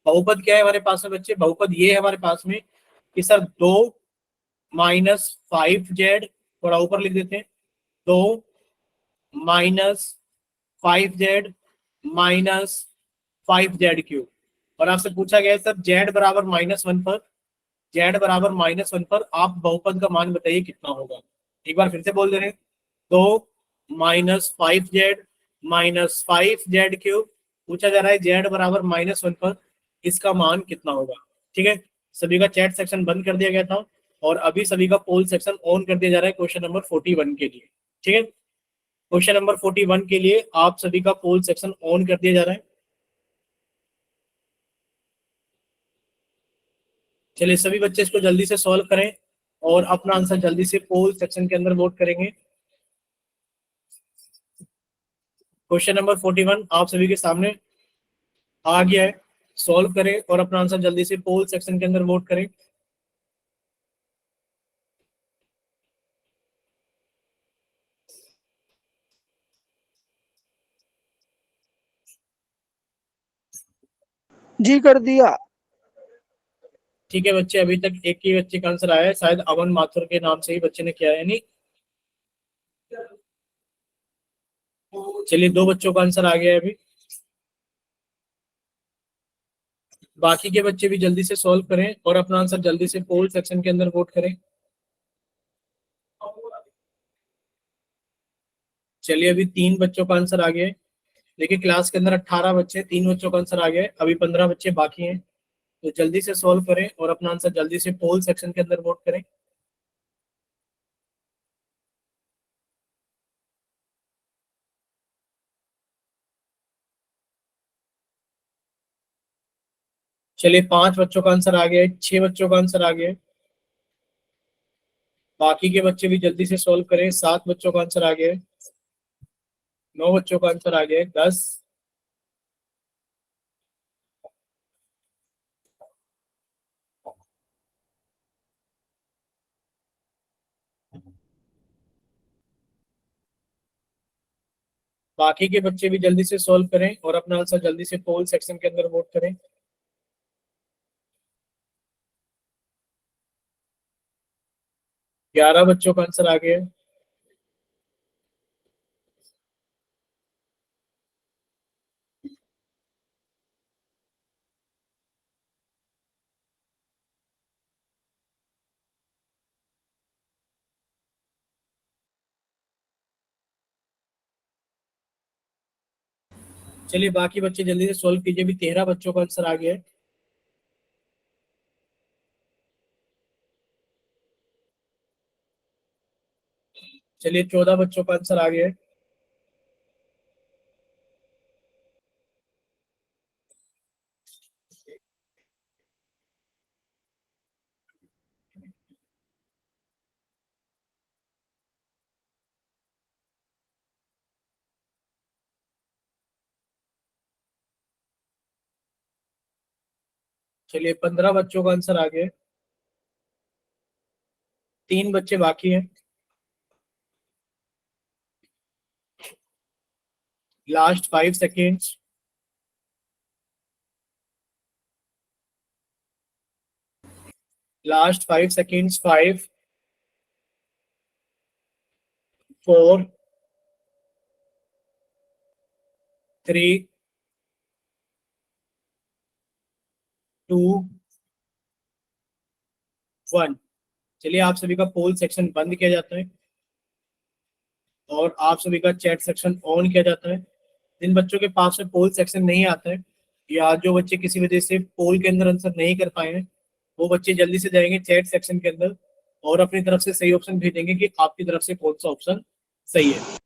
Speaker 1: बहुपद क्या है हमारे पास में बच्चे? बहुपद ये है हमारे पास में कि सर 2 माइनस 5z, थोड़ा ऊपर लिख देते हैं, 2 माइनस 5z माइनस 5z³ और आपसे पूछा गया है सर z बराबर -1 पर, z बराबर -1 पर आप बहुपद का मान बताइए कितना होगा। एक बार फिर से बोल दे रहे हैं, तो -5z -5z³ पूछा जा रहा है z बराबर -1 पर इसका मान कितना होगा। ठीक है, सभी का चैट सेक्शन बंद कर दिया गया था और अभी सभी का पोल सेक्शन ऑन कर दिया जा रहा है क्वेश्चन नंबर 41 के लिए। ठीक है, क्वेश्चन नंबर 41 के लिए आप सभी का पोल सेक्शन ऑन कर दिया जा रहा है। चलिए सभी बच्चे इसको जल्दी से सॉल्व करें और अपना आंसर जल्दी से पोल सेक्शन के अंदर वोट करेंगे। क्वेश्चन नंबर 41 आप सभी के सामने आ गया है, सॉल्व करें और अपना आंसर जल्दी से पोल सेक्शन के अंदर वोट करें।
Speaker 2: जी कर दिया।
Speaker 1: ठीक है बच्चे, अभी तक एक ही बच्चे का आंसर आया है, शायद अमन माथुर के नाम से ही बच्चे ने किया है। नहीं, चलिए 2 बच्चों का आंसर आ गया है अभी। बाकी के बच्चे भी जल्दी से सॉल्व करें और अपना आंसर जल्दी से पोल सेक्शन के अंदर वोट करें। चलिए अभी 3 बच्चों का आंसर आ गया है। देखिए क्लास के अंदर 18 बच्चे, 3 बच्चों का आंसर आ गया है, अभी 15 बच्चे बाकी हैं। तो जल्दी से सॉल्व करें और अपना आंसर जल्दी से पोल सेक्शन के अंदर वोट करें। चलिए 5 बच्चों का आंसर आ गया है, 6 बच्चों का आंसर आ गया है। बाकी के बच्चे भी जल्दी से सॉल्व करें। 7 बच्चों का आंसर आ गया है, 9 बच्चों का आंसर आ गया है, 10। बाकी के बच्चे भी जल्दी से सॉल्व करें और अपना आंसर जल्दी से पोल सेक्शन के अंदर वोट करें। 11 बच्चों का आंसर आ गया है। चलिए बाकी बच्चे जल्दी से सॉल्व कीजिए, भी 13 बच्चों का आंसर आ गया है। चलिए 14 बच्चों का आंसर आ गया है। चलिए 15 बच्चों का आंसर आ गया है। 3 बच्चे बाकी हैं। Last 5 seconds. Last 5 seconds. 5 4 3 2 1। चलिए आप सभी का पोल सेक्शन बंद किया जाता है और आप सभी का चैट सेक्शन ऑन किया जाता है। जिन बच्चों के पास में पोल सेक्शन नहीं आता है या जो बच्चे किसी वजह से पोल के अंदर आंसर नहीं कर पाए हैं, वो बच्चे जल्दी से जाएंगे चैट सेक्शन के अंदर और अपनी तरफ से सही ऑप्शन भेजेंगे कि आपकी तरफ से कौन सा ऑप्शन सही है।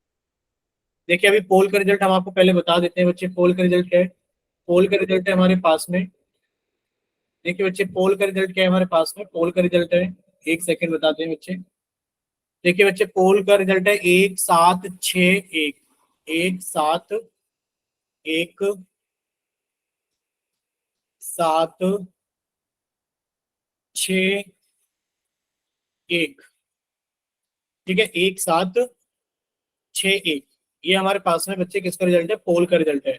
Speaker 1: देखिए अभी पोल का रिजल्ट हम आपको पहले बता देते हैं बच्चे, पोल का रिजल्ट क्या है। पोल का रिजल्ट है हमारे पास में, देखिए बच्चे पोल का रिजल्ट क्या है हमारे पास में। पोल का रिजल्ट है, एक सेकंड बताते हैं बच्चे। देखिए बच्चे पोल का रिजल्ट है 1761। 1761। ठीक है, 1761 ये हमारे पास में बच्चे किसका रिजल्ट है, पोल का रिजल्ट है।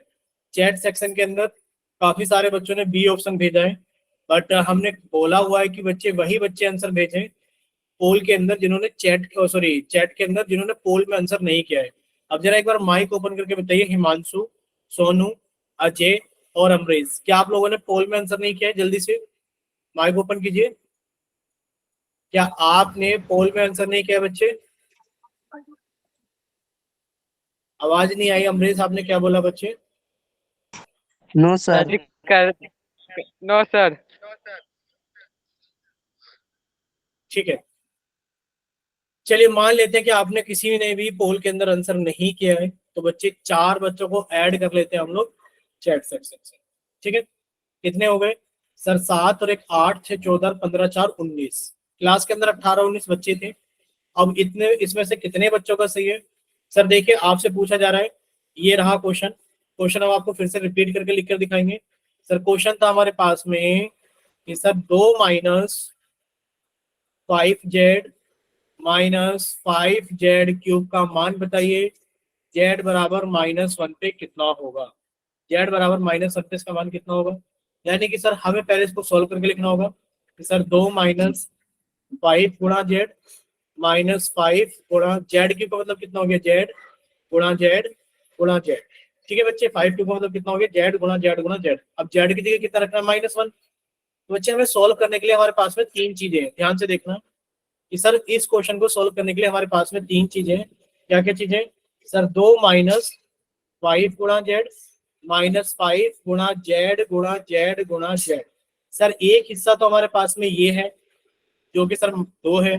Speaker 1: चैट सेक्शन के अंदर काफी सारे बच्चों ने बी ऑप्शन भेजा है, बट हमने बोला हुआ है कि बच्चे वही बच्चे आंसर भेजें पोल के अंदर जिन्होंने चैट के अंदर जिन्होंने पोल में आंसर नहीं किया है। अब जरा एक बार माइक ओपन करके बताइए, हिमांशु, सोनू, अजय और अमरीश, क्या आप लोगों ने पोल में आंसर नहीं किया है? जल्दी से माइक ओपन कीजिए। क्या आपने पोल में आंसर नहीं किया बच्चे? आवाज नहीं आई। अमरीश आपने क्या बोला बच्चे?
Speaker 2: No sir.
Speaker 4: No sir.
Speaker 1: ठीक है, चलिए मान लेते हैं कि आपने किसी ने भी पोल के अंदर आंसर नहीं किया है, तो बच्चे 4 बच्चों को ऐड कर लेते हैं हम लोग चैट सेक्शन से। ठीक है, कितने हो गए सर? 7 और 1 8, 6 14, 15 4 19। क्लास के अंदर 18 19 बच्चे थे। अब इतने इसमें से कितने बच्चों का सही है? सर देखिए, आपसे पूछा जा रहा है, ये रहा क्वेश्चन। क्वेश्चन हम आपको फिर से रिपीट करके लिख कर दिखाएंगे। सर क्वेश्चन था हमारे पास में कि सर 2 - 5z -5z क्यूब का मान बताइए। z बराबर -1 पे कितना होगा? z बराबर -1 पे इसका मान कितना होगा? यानी कि सर हमें पहले इसको सॉल्व करके लिखना होगा कि सर 2 - 5 गुणा जेड -5 गुणा जेड क्यूब का मतलब कितना हो गया? जेड गुणा जेड गुणा जेड। ठीक है बच्चे, 5 क्यूब का मतलब कितना हो गया? जेड गुणा जेड गुणा जेड। अब जेड की जगह कितना रखना है? -1। तो बच्चे हमें सॉल्व करने के लिए हमारे पास में 3 चीजें हैं, ध्यान से देखना कि सर इस क्वेश्चन को सॉल्व करने के लिए हमारे पास में 3 चीजें हैं। क्या क्या चीजें? सर 2 - 5 गुणा जेड -5 गुणा जेड गुणा जेड गुणा जेड। सर एक हिस्सा तो हमारे पास में ये है जो कि सर 2 है।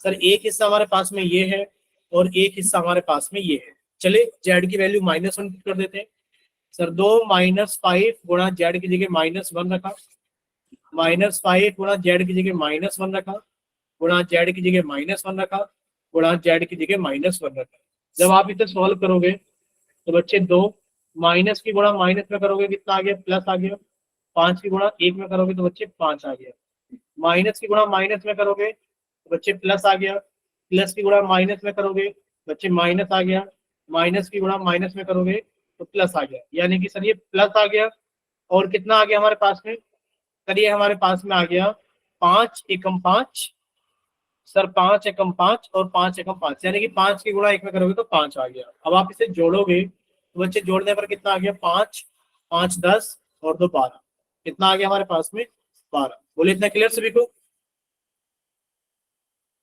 Speaker 1: सर एक हिस्सा हमारे पास में ये है और एक हिस्सा हमारे पास में ये है। चलिए जेड की वैल्यू -1 कर देते हैं। सर 2 - 5 गुणा जेड की जगह -1 रखा, -5 गुणा जेड की जगह -1 रखा, गुणा जेड की जगह -1 रखा, गुणा जेड की जगह -1 रखा। जब आप इसे सॉल्व करोगे तो बच्चे 2 माइनस की गुणा माइनस में करोगे कितना आ गया? प्लस आ गया। 5 की गुणा 1 में करोगे तो बच्चे 5 आ गया। माइनस की गुणा माइनस में करोगे तो बच्चे प्लस आ गया। प्लस की गुणा माइनस में करोगे बच्चे माइनस आ गया। माइनस की गुणा माइनस में करोगे तो प्लस आ गया। यानी कि सर ये प्लस आ गया और कितना आ गया हमारे पास में? सर ये हमारे पास में आ गया 5 एकम 5। सर 5 एकम 5 और 5 एकम 5, यानी कि 5 की गुणा 1 में करोगे तो 5 आ गया। अब आप इसे जोड़ोगे तो बच्चे जोड़ने पर कितना आ गया? 5 5 10 और 2 12। कितना आ गया हमारे पास में? 12। बोले इतना क्लियर सभी को?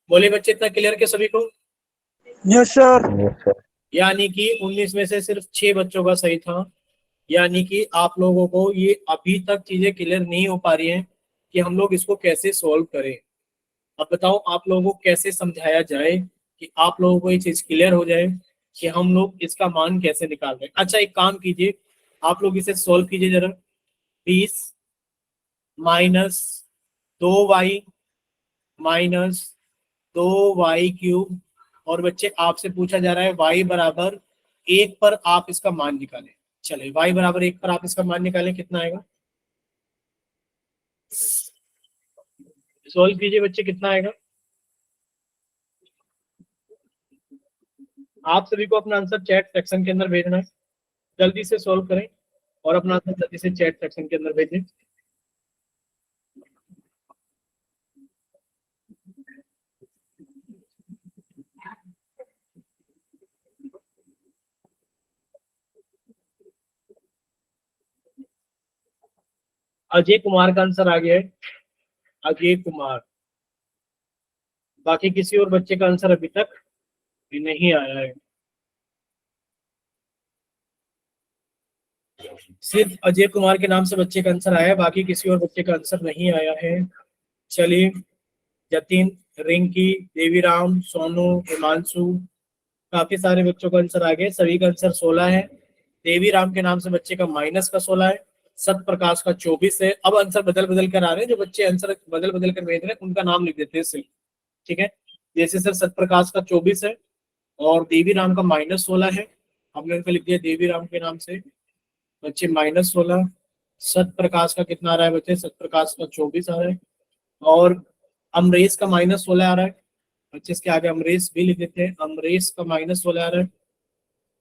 Speaker 1: बोले बच्चे इतना क्लियर के सभी को?
Speaker 2: Yes sir.
Speaker 1: यानी कि 19 में से सिर्फ 6 बच्चों का सही था। यानी कि आप लोगों को ये अभी तक चीजें क्लियर नहीं हो पा रही हैं कि हम लोग इसको कैसे सॉल्व करें। अब बताओ आप लोगों को कैसे समझाया जाए कि आप लोगों को ये चीज क्लियर हो जाए कि हम लोग इसका मान कैसे निकाल रहे हैं। अच्छा एक काम कीजिए, आप लोग इसे सॉल्व कीजिए जरा। 20 - 2y -2y क्यूब। और बच्चे आपसे पूछा जा रहा है y बराबर 1 पर आप इसका मान निकालें। चले y बराबर 1 पर आप इसका मान निकालें, कितना आएगा? सॉल्व कीजिए बच्चे, कितना आएगा? आप सभी को अपना आंसर चैट सेक्शन के अंदर भेजना है। जल्दी से सॉल्व करें और अपना आंसर जल्दी से चैट सेक्शन के अंदर भेजें। अजय कुमार का आंसर आ गया है, अजय कुमार। बाकी किसी और बच्चे का आंसर अभी तक भी नहीं आया है। सिर्फ अजय कुमार के नाम से बच्चे का आंसर आया है, बाकी किसी और बच्चे का आंसर नहीं आया है। चलिए जतिन, रिंकी, देवीराम, सोनू, हिमांशु, काफी सारे बच्चों का आंसर आ गया। सभी का आंसर 16 है। देवीराम के नाम से बच्चे का -16 है। सत प्रकाश का 24 है। अब आंसर बदल बदल कर आ रहे हैं, जो बच्चे आंसर बदल बदल कर भेज रहे हैं उनका नाम लिख देते हैं सिर्फ। ठीक है, जैसे सर सत प्रकाश का 24 है और देवीराम का -16 है। हमने उनको लिख दिया देवीराम के नाम से बच्चे -16। सत प्रकाश का कितना आ रहा है बच्चे? सत प्रकाश का 24 आ रहा है। और अमरीश का -16 आ रहा है। बच्चे इसके आगे अमरीश भी लिख देते हैं, अमरीश का -16 आ रहा है।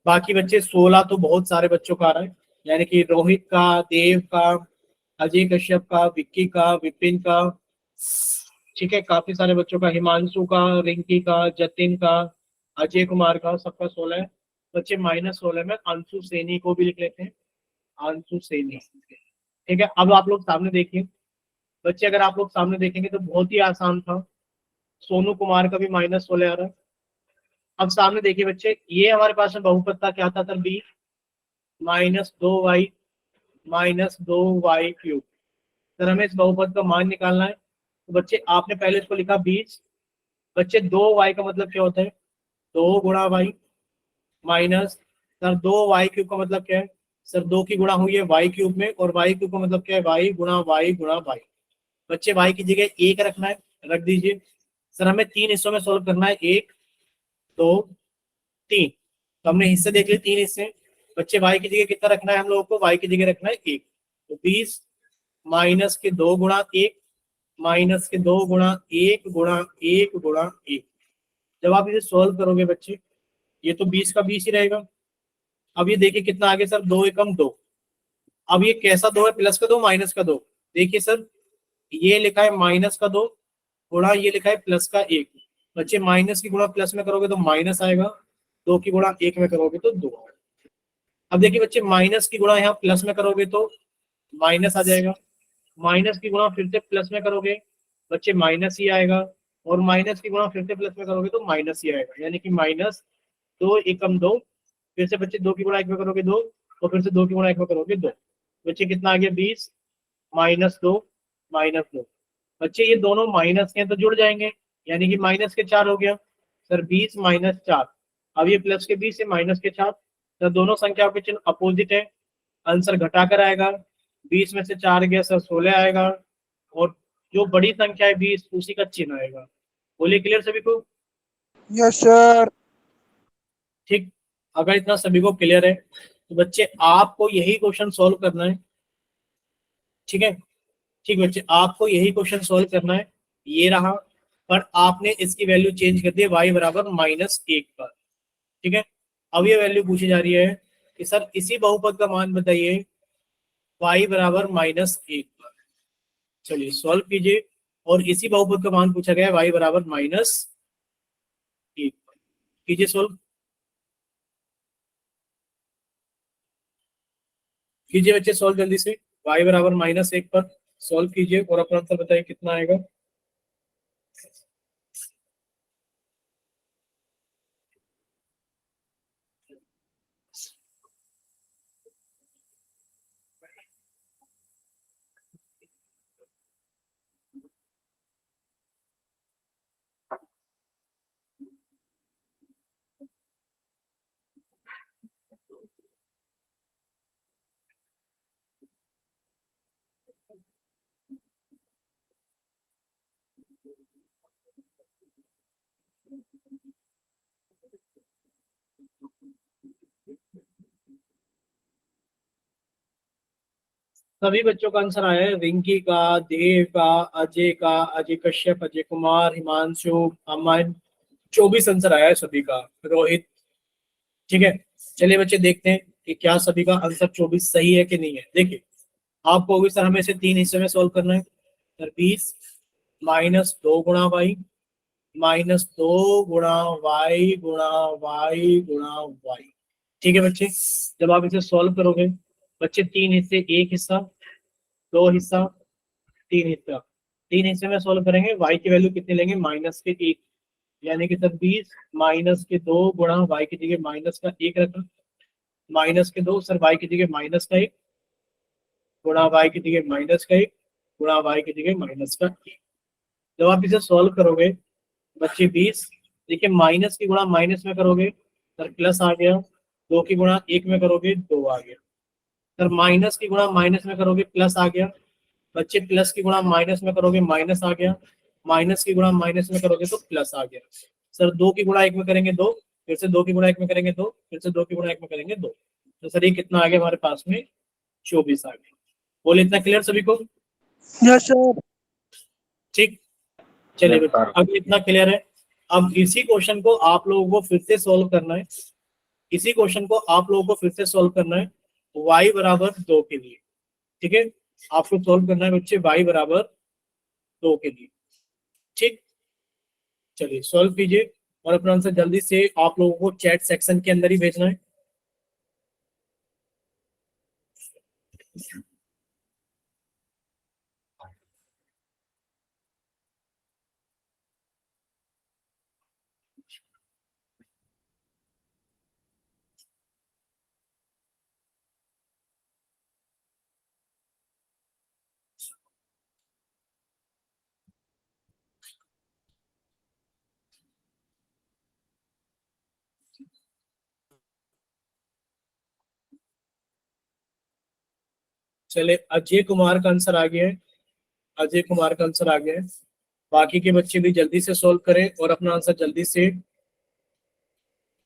Speaker 1: बाकी बच्चे 16 तो बहुत सारे बच्चों का आ रहा है, यानी कि रोहित का, देव का, अजय कश्यप का, विक्की का, विपिन का। ठीक है, काफी सारे बच्चों का, हिमांशु का, रिंकी का, जतिन का, अजय कुमार का, सबका 16 है। बच्चे -16 में अंशु सैनी को भी लिख लेते हैं, अंशु सैनी। ठीक है, अब आप लोग सामने देखिए बच्चे, अगर आप लोग सामने देखेंगे तो बहुत ही आसान था। सोनू कुमार का भी -16 आ रहा है। अब सामने देखिए बच्चे, ये हमारे पास में बहुपद था, क्या था sir, B -2y -2y³ sir हमें इस बहुपद का मान निकालना है। तो बच्चे आपने पहले इसको लिखा 20। बच्चे 2y का मतलब क्या होता है, 2 × y माइनस सर 2y³ का मतलब क्या है सर, 2 की गुणा हुई है y³ में, और y³ का मतलब क्या है, y × y। बच्चे y की जगह 1 रखना है, रख दीजिए। सर हमें 3 हिस्सों में सोल्व करना है, 1 2 3। तो हमने हिस्से देख लिए 3 हिस्से। बच्चे y की जगह कितना रखना है हम लोगों को, y की जगह रखना है 1। तो 20 -2 × 1 -2 × 1 × 1 × 1। जब आप इसे सोल्व करोगे बच्चे, ये तो 20 का 20 ही रहेगा। अब ये देखिए कितना आगे सर, 2 एकम 2। अब ये कैसा 2 है, प्लस का 2 माइनस का 2। देखिए सर, ये लिखा है -का 2 गुणा ये लिखा है +1। बच्चे माइनस की गुणा प्लस में करोगे तो माइनस आएगा, 2 की गुणा 1 में करोगे तो 2। अब देखिए बच्चे, माइनस की गुणा यहाँ प्लस में करोगे तो माइनस आ जाएगा, माइनस की गुणा फिर से प्लस में करोगे बच्चे माइनस ही आएगा, और माइनस की गुणा फिर से प्लस में करोगे तो माइनस ही आएगा, यानी कि -2 एकम 2। फिर से बच्चे 2 की गुणा 1 में करोगे 2, और फिर से 2 की गुणा 1 में करोगे 2। बच्चे कितना आ गया, 20 -2 -2। बच्चे ये दोनों माइनस के हैं तो जुड़ जाएंगे, यानी कि माइनस के 4 हो गया सर, 20 -4। अब ये प्लस के 20 से माइनस के 4, सर दोनों संख्याओं के चिन्ह अपोजिट है, आंसर घटाकर आएगा। 20 में से 4 गया सर, 16 आएगा, और जो बड़ी संख्या है 20 उसी का चिन्ह आएगा। बोलिए क्लियर सभी को।
Speaker 2: Yes, sir.
Speaker 1: ठीक, अगर इतना सभी को क्लियर है तो बच्चे आपको यही क्वेश्चन सॉल्व करना है। ठीक है, ठीक बच्चे, आपको यही क्वेश्चन सॉल्व करना है। ये रहा, पर आपने इसकी वैल्यू चेंज कर दी है y बराबर -1 पर। ठीक है, अब ये वैल्यू पूछी जा रही है कि सर इसी बहुपद का मान बताइए y बराबर -1 पर। चलिए सॉल्व कीजिए, और इसी बहुपद का मान पूछा गया है y बराबर -1 पर। कीजिए सॉल्व, कीजिए बच्चे सॉल्व जल्दी से। y बराबर -1 पर सॉल्व कीजिए, और अपना आंसर बताइए कितना आएगा। सभी बच्चों का आंसर आया है, रिंकी का, देव का, अजय का, अजय कश्यप, अजय कुमार, हिमांशु, अमन, 24 आंसर आया है सभी का, रोहित। ठीक है, चलिए बच्चे देखते हैं कि क्या सभी का आंसर 24 सही है कि नहीं है। देखिए, आपको होगी सर हमें इसे 3 हिस्से में सॉल्व करना है sir. 20 -2 × y -2 × y × y × y। ठीक है बच्चे, जब आप इसे सॉल्व करोगे बच्चे, 3 हिस्से, 1 हिस्सा, 2 हिस्सा, 3 हिस्सा, 3 हिस्से में सॉल्व करेंगे। y की वैल्यू कितनी लेंगे, -1, यानी कि सर 20 -2 गुणा y की जगह -1 रखना, -2 सर y की जगह -1 गुणा y की जगह -1 गुणा y की जगह -1। जब आप इसे सॉल्व करोगे बच्चे 20, देखिए माइनस की गुणा माइनस में करोगे सर प्लस आ गया, 2 की गुणा 1 में करोगे 2 आ गया, सर माइनस की गुणा माइनस में करोगे प्लस आ गया। बच्चे प्लस की गुणा माइनस में करोगे माइनस आ गया, माइनस की गुणा माइनस में करोगे तो प्लस आ गया। सर 2 की गुणा 1 में करेंगे 2, फिर से 2 की गुणा 1 में करेंगे 2, फिर से 2 की गुणा 1 में करेंगे 2। तो सर ये कितना आ गया हमारे पास में, 24 आ गया। बोले इतना क्लियर सभी को।
Speaker 2: Yes, sir.
Speaker 1: ठीक, चलिए बेटा, अब इतना क्लियर है। अब इसी क्वेश्चन को आप लोगों को फिर से सॉल्व करना है, इसी क्वेश्चन को आप लोगों को फिर से सॉल्व करना है y बराबर 2 के लिए। ठीक है, आपको सॉल्व करना है बच्चे y बराबर 2 के लिए। ठीक, चलिए सॉल्व कीजिए, और अपना आंसर जल्दी से आप लोगों को चैट सेक्शन के अंदर ही भेजना है। चले, अजय कुमार का आंसर आ गया है, अजय कुमार का आंसर आ गया है। बाकी के बच्चे भी जल्दी से सॉल्व करें और अपना आंसर जल्दी से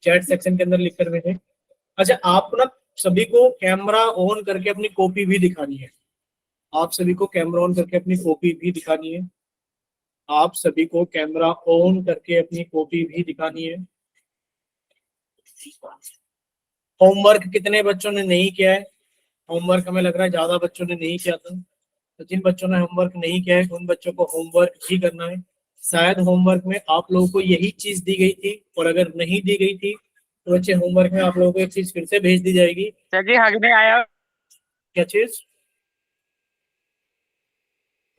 Speaker 1: चैट सेक्शन के अंदर लिख कर भेजें। अच्छा, आपको ना सभी को कैमरा ऑन करके अपनी कॉपी भी दिखानी है, आप सभी को कैमरा ऑन करके अपनी कॉपी भी दिखानी है, आप सभी को कैमरा ऑन करके अपनी कॉपी भी दिखानी है। होमवर्क कितने बच्चों ने नहीं किया है? होमवर्क हमें लग रहा है ज्यादा बच्चों ने नहीं किया था, तो जिन बच्चों ने होमवर्क नहीं किया है उन बच्चों को होमवर्क ही करना है। शायद होमवर्क में आप लोगों को यही चीज दी गई थी, और अगर नहीं दी गई थी तो बच्चे होमवर्क में आप लोगों को एक चीज फिर से भेज दी जाएगी।
Speaker 4: सर जी हगने आया।
Speaker 1: क्या चीज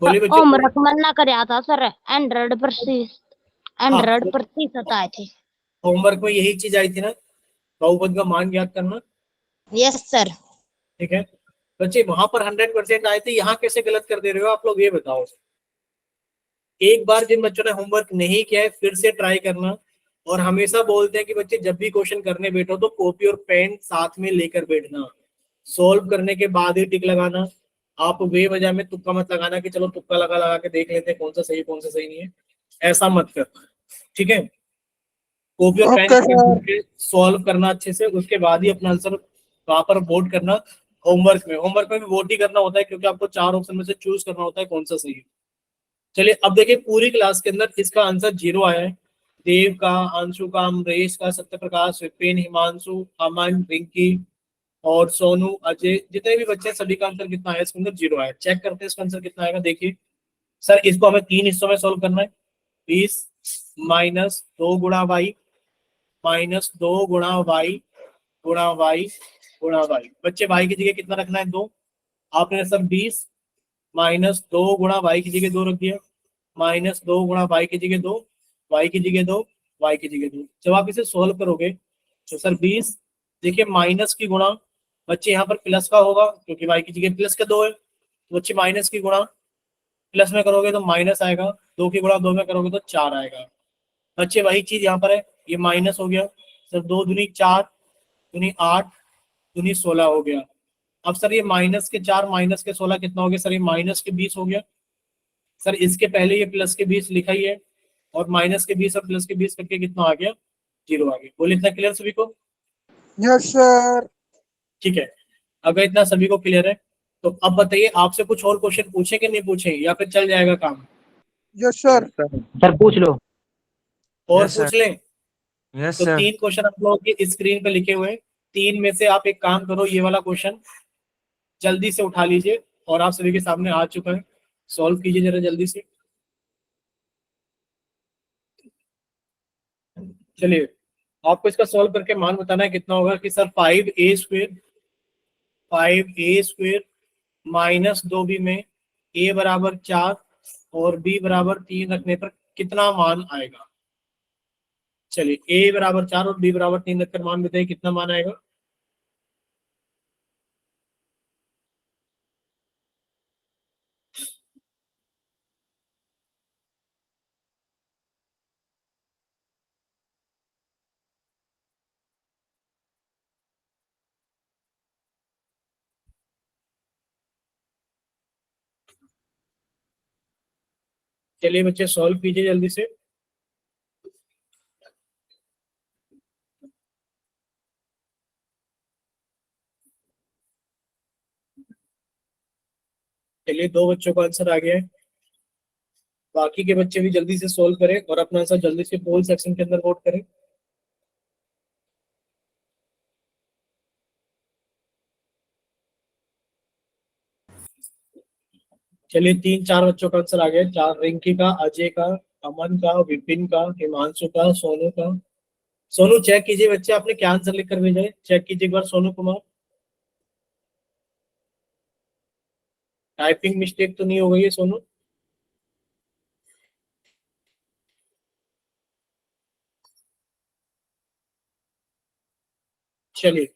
Speaker 1: बोली बच्चों?
Speaker 5: होमवर्क मना कराया था सर, 100% आए थे।
Speaker 1: होमवर्क में यही चीज आई थी ना, बहुपद का मान याद करना।
Speaker 5: Yes sir.
Speaker 1: ठीक है बच्चे, वहां पर 100% आए थे, यहाँ कैसे गलत कर दे रहे हो आप लोग, ये बताओ। एक बार जिन बच्चों ने होमवर्क नहीं किया है फिर से ट्राई करना, और हमेशा बोलते हैं कि बच्चे जब भी क्वेश्चन करने बैठो तो कॉपी और पेन साथ में लेकर बैठना, सॉल्व करने के बाद ही टिक लगाना। आप बेवजह में तुक्का मत लगाना कि चलो तुक्का लगा लगा के देख लेते हैं कौन सा सही कौन सा सही नहीं है, ऐसा मत करना। ठीक है, कॉपी और
Speaker 2: ओके सर।
Speaker 1: पेन सॉल्व करना अच्छे से, उसके बाद ही अपना आंसर वहां पर वोट करना। होमवर्क में भी वोट ही करना होता है, क्योंकि आपको 4 ऑप्शन में से चूज करना होता है कौन सा सही है। चलिए अब देखिए, पूरी क्लास के अंदर इसका आंसर 0 आया है। देव का, अंशु का, अमरेश का, सत्यप्रकाश, विपिन, हिमांशु, अमन, रिंकी और सोनू, अजय, जितने भी बच्चे हैं सभी का आंसर कितना आया इसके अंदर? 0 आया। चेक करते हैं इसका आंसर कितना आएगा। देखिए सर, इसको हमें 3 हिस्सों में सोल्व करना है। 20 माइनस 2 गुणा वाई, माइनस 2 गुणा वाई गुणा वाई गुणा वाई। बच्चे वाई की जगह कितना रखना है? 2। आपने सर 20 माइनस 2 गुणा वाई की जगह 2 रख दिया, माइनस 2 गुणा वाई की जगह 2, वाई की जगह 2, वाई की जगह 2। जब आप इसे सोल्व करोगे तो सर 20, देखिए माइनस की गुणा, बच्चे यहाँ पर प्लस का होगा क्योंकि वाई की जगह प्लस का 2 है, तो बच्चे माइनस की गुणा प्लस में करोगे तो माइनस आएगा, 2 की गुणा 2 में करोगे तो 4 आएगा। बच्चे वही चीज यहाँ पर है, ये माइनस हो गया सर, 2 दूनी 4, दूनी 8, दूनी 16 हो गया। अब सर ये माइनस के 4 माइनस के 16 कितना हो गया? सर ये माइनस के 20 हो गया। सर इसके पहले ये प्लस के 20 लिखा ही है, और माइनस के 20 और प्लस के 20 करके कितना आ गया? 0 आ गया। बोले इतना क्लियर सभी को?
Speaker 2: Yes sir.
Speaker 1: ठीक है, अगर इतना सभी को क्लियर है तो अब बताइए, आपसे कुछ और क्वेश्चन पूछे कि नहीं पूछे, या फिर चल जाएगा काम?
Speaker 2: Yes sir.
Speaker 3: सर पूछ लो।
Speaker 1: और
Speaker 6: Yes,
Speaker 1: पूछ लें?
Speaker 6: यस
Speaker 1: तो
Speaker 6: सर।
Speaker 1: 3 क्वेश्चन आप लोगों की स्क्रीन पे लिखे हुए हैं। 3 में से आप एक काम करो, ये वाला क्वेश्चन जल्दी से उठा लीजिए, और आप सभी के सामने आ चुका है, सॉल्व कीजिए जरा जल्दी से। चलिए, आपको इसका सॉल्व करके मान बताना है कितना होगा कि सर 5a² माइनस 2b में a बराबर 4 और b बराबर 3 रखने पर कितना मान आएगा। चलिए, a बराबर 4 और b बराबर 3 रखकर मान बताइए कितना मान आएगा। चलिए बच्चे, सॉल्व कीजिए जल्दी से। चलिए, 2 बच्चों का आंसर आ गया है, बाकी के बच्चे भी जल्दी से सॉल्व करें और अपना आंसर जल्दी से पोल सेक्शन के अंदर वोट करें। चलिए, 3-4 बच्चों का आंसर आ गया, 4 रिंकी का, अजय का, अमन का, विपिन का, हिमांशु का, सोनू का। सोनू चेक कीजिए बच्चे, आपने क्या आंसर लिखकर भेजा है, चेक कीजिए एक बार सोनू कुमार, टाइपिंग मिस्टेक तो नहीं हो गई है सोनू? चलिए,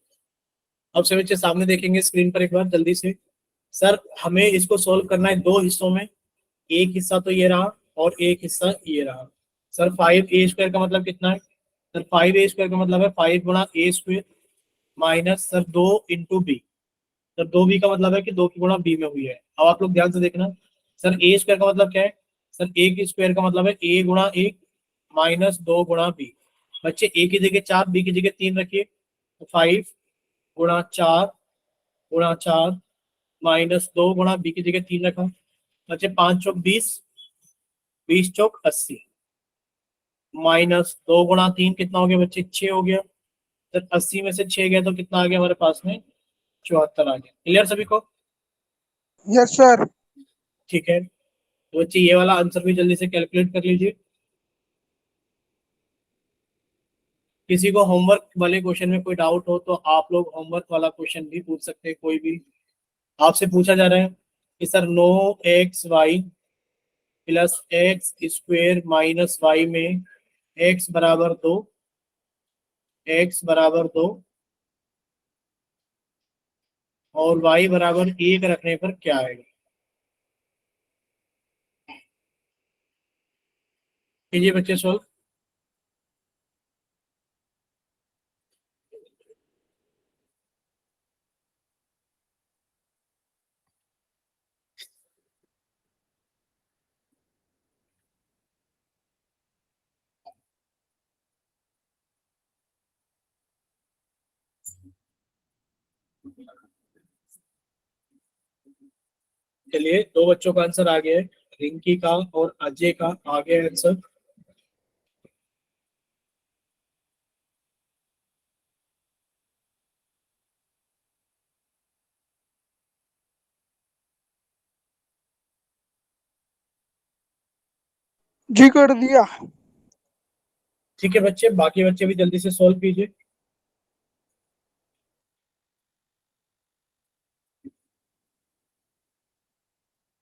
Speaker 1: अब से बच्चे सामने देखेंगे स्क्रीन पर एक बार जल्दी से। सर हमें इसको सोल्व करना है 2 हिस्सों में, एक हिस्सा तो ये रहा और एक हिस्सा ये रहा। सर 5a² का मतलब कितना है? सर 5a² का मतलब है 5 गुणा a² minus sir 2 into B. तो 2b का मतलब है कि 2 की गुणा b में हुई है। अब आप लोग ध्यान से देखना, सर ए स्क्वायर का मतलब क्या है? सर ए की स्क्वायर का मतलब है a गुणा 1 माइनस 2 गुणा b। बच्चे ए की जगह 4, बी की जगह 3 रखिए, तो 5 गुणा 4 गुणा 4 माइनस 2 गुणा बी की जगह 3 रखा। बच्चे 5 चौक 20, 20 चौक 80, माइनस 2 गुणा 3 कितना हो गया बच्चे? 6 हो गया। तो 80 में से 6 गया तो कितना आ गया हमारे पास में? 74 आ गया। क्लियर सभी को?
Speaker 2: Yes sir.
Speaker 1: ठीक है, तो बच्चे ये वाला आंसर भी जल्दी से कैलकुलेट कर लीजिए। किसी को होमवर्क वाले क्वेश्चन में कोई डाउट हो तो आप लोग होमवर्क वाला क्वेश्चन भी पूछ सकते हैं। कोई भी आपसे पूछा जा रहा है कि sir 9xy plus x square minus y में x बराबर 2, x बराबर 2 और y बराबर 1 रखने पर क्या आएगा? कीजिए बच्चे सॉल्व। चलिए, दो बच्चों का आंसर आ गया है, रिंकी का और अजय का आ गया आंसर।
Speaker 2: जी कर दिया।
Speaker 1: ठीक है बच्चे, बाकी बच्चे भी जल्दी से सॉल्व कीजिए।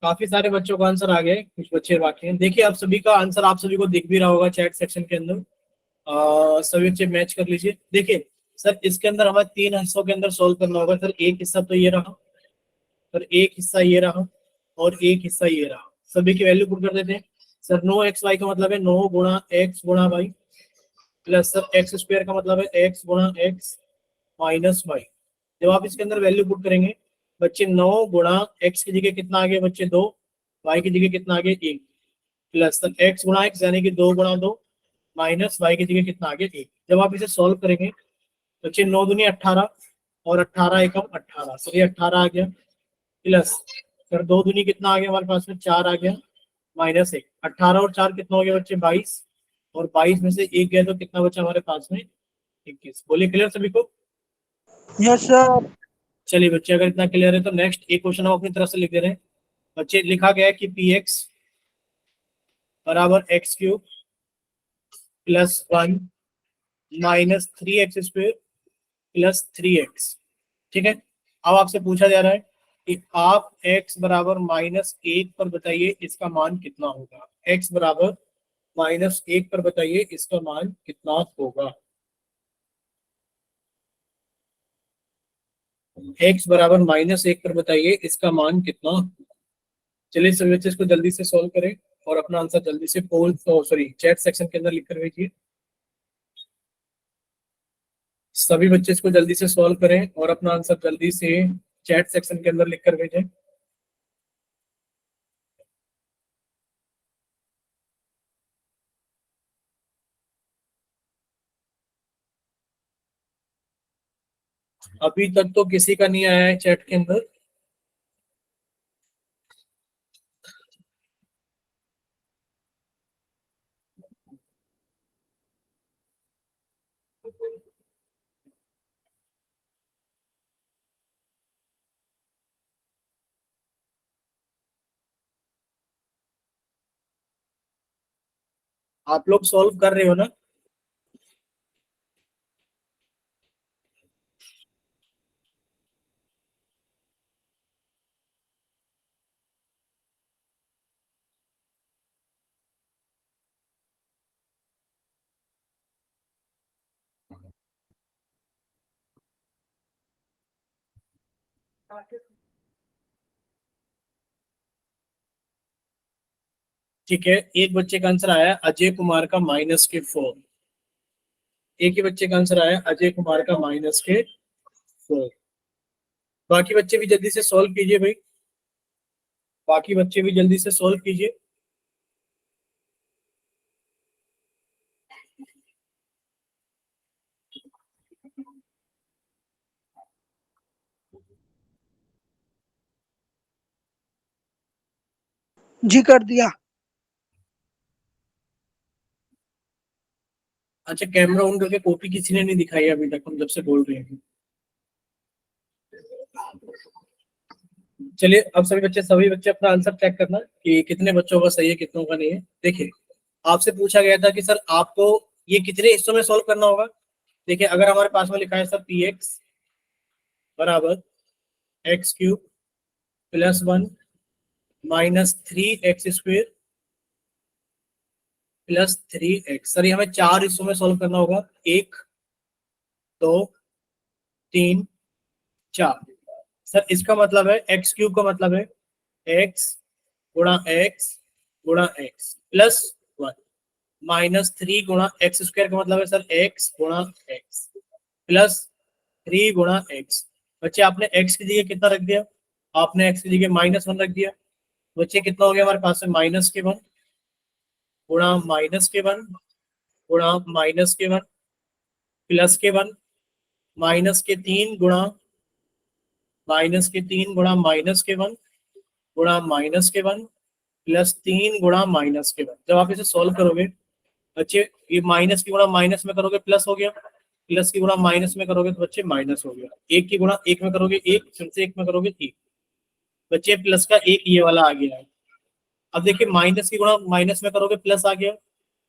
Speaker 1: काफी सारे बच्चों का आंसर आ गया है, कुछ बच्चे बाकी हैं। देखिए, आप सभी का आंसर आप सभी को दिख भी रहा होगा चैट सेक्शन के अंदर। सभी बच्चे मैच कर लीजिए। देखिए सर, इसके अंदर हमें 3 हिस्सों के अंदर सॉल्व करना होगा। सर एक हिस्सा तो ये रहा, सर एक हिस्सा ये रहा और एक हिस्सा ये रहा। सभी की वैल्यू पुट कर देते हैं। सर 9xy का मतलब है 9 गुणा एक्स गुणा y, plus sir x square का मतलब है एक्स गुणा एक्स माइनस वाई। जब आप इसके अंदर वैल्यू पुट करेंगे बच्चे, 9 गुणा एक्स की जगह कितना आ गया बच्चे? 2, वाई की जगह कितना आ गया? 1, प्लस सर एक्स गुणा एक्स यानी कि 2 गुणा 2 माइनस वाई की जगह कितना आ गया? 1। जब आप इसे सॉल्व करेंगे बच्चे, 9 दूनी 18 और 18 एकम 18, सर ये 18 आ गया, प्लस सर 2 दूनी कितना आ गया हमारे पास में? 4 आ गया, माइनस 1। 18 और 4 कितना हो गया बच्चे? 22, और 22 में से 1 गया तो कितना बचा हमारे पास में? 21। बोलिए क्लियर सभी को?
Speaker 2: Yes sir.
Speaker 1: चलिए बच्चे, अगर इतना क्लियर है तो नेक्स्ट एक क्वेश्चन हम अपनी तरफ से लिख दे रहे हैं। बच्चे, लिखा गया है कि पी एक्स बराबर x cube plus 1 minus 3x square plus 3x। ठीक है, अब आपसे पूछा जा रहा है कि आप x बराबर -1 पर बताइए इसका मान कितना होगा। x बराबर -1 पर बताइए इसका मान कितना होगा। x बराबर -1 पर बताइए इसका मान कितना। चलिए सभी बच्चे इसको जल्दी से सॉल्व करें और अपना आंसर जल्दी से पोल सॉरी चैट सेक्शन के अंदर लिख कर भेजिए। सभी बच्चे इसको जल्दी से सॉल्व करें और अपना आंसर जल्दी से चैट सेक्शन के अंदर लिख कर भेजें। अभी तक तो किसी का नहीं आया है चैट के अंदर। आप लोग सॉल्व कर रहे हो ना? ठीक है, एक बच्चे का आंसर आया अजय कुमार का -4। एक ही बच्चे का आंसर आया अजय कुमार का -4। बाकी बच्चे भी जल्दी से सॉल्व कीजिए भाई, बाकी बच्चे भी जल्दी से सॉल्व कीजिए।
Speaker 2: जी कर दिया।
Speaker 1: अच्छा, कैमरा ऑन करके कॉपी किसी ने नहीं दिखाई अभी तक, हम जब से बोल रहे हैं। चलिए अब सभी बच्चे अपना आंसर चेक करना कि कितने बच्चों का सही है कितनों का नहीं है। देखिए आपसे पूछा गया था कि सर आपको ये कितने हिस्सों में सॉल्व करना होगा। देखिए अगर हमारे पास में लिखा है सर px बराबर x cube plus 1 minus 3x² plus 3x, sir ये हमें 4 हिस्सों में सॉल्व करना होगा, 1 2 3 4। सर इसका मतलब है एक्स क्यूब का मतलब है x गुणा x प्लस 1 माइनस 3 गुणा x² का मतलब है सर x गुणा x प्लस 3 गुणा x। बच्चे आपने x की जगह कितना रख दिया, आपने x की जगह -1 रख दिया। बच्चे कितना हो गया हमारे पास में -1 गुणा -1 गुणा -1 प्लस -1 -3 गुणा -3 गुणा -1 गुणा -1 प्लस 3 गुणा -1। जब आप इसे सॉल्व करोगे बच्चे, ये माइनस की गुणा माइनस में करोगे प्लस हो गया, प्लस की गुणा माइनस में करोगे तो बच्चे माइनस हो गया, एक की गुणा एक में करोगे एक, फिर से एक में करोगे 3। बच्चे प्लस का एक ये वाला आ गया है। अब देखिए माइनस की गुणा माइनस में करोगे प्लस आ गया,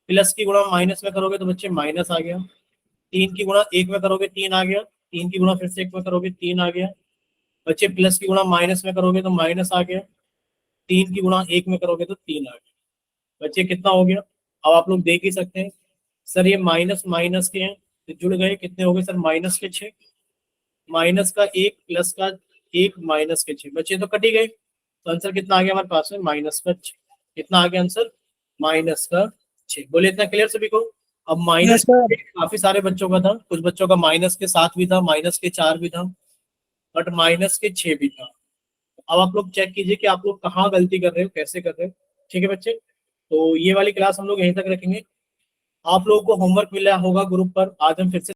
Speaker 1: प्लस की गुणा माइनस में करोगे तो बच्चे माइनस आ गया, 3 की गुणा एक में करोगे 3 आ गया, 3 की गुणा फिर से एक में करोगे 3 आ गया। बच्चे प्लस की गुणा माइनस में करोगे तो माइनस आ गया, 3 की गुणा एक में करोगे तो 3 आ गया। बच्चे कितना हो गया, अब आप लोग देख ही सकते हैं सर ये माइनस माइनस के हैं तो जुड़ गए, कितने हो गए सर माइनस के 6, माइनस का 1 प्लस का 1 माइनस के 6। बच्चे तो कट ही गए, तो आंसर कितना आ गया हमारे पास में माइनस का 6। कितना आ गया आंसर माइनस का 6। बोले इतना क्लियर सभी को। अब माइनस
Speaker 2: Yes, sir.
Speaker 1: काफी सारे बच्चों का था, कुछ बच्चों का माइनस के 7 भी था, माइनस के 4 भी था, बट माइनस के 6 भी था। अब आप लोग चेक कीजिए कि आप लोग कहाँ गलती कर रहे हो, कैसे कर रहे हो। ठीक है बच्चे, तो ये वाली क्लास हम लोग यहीं तक रखेंगे। आप लोगों को होमवर्क मिला होगा ग्रुप पर, आज हम फिर से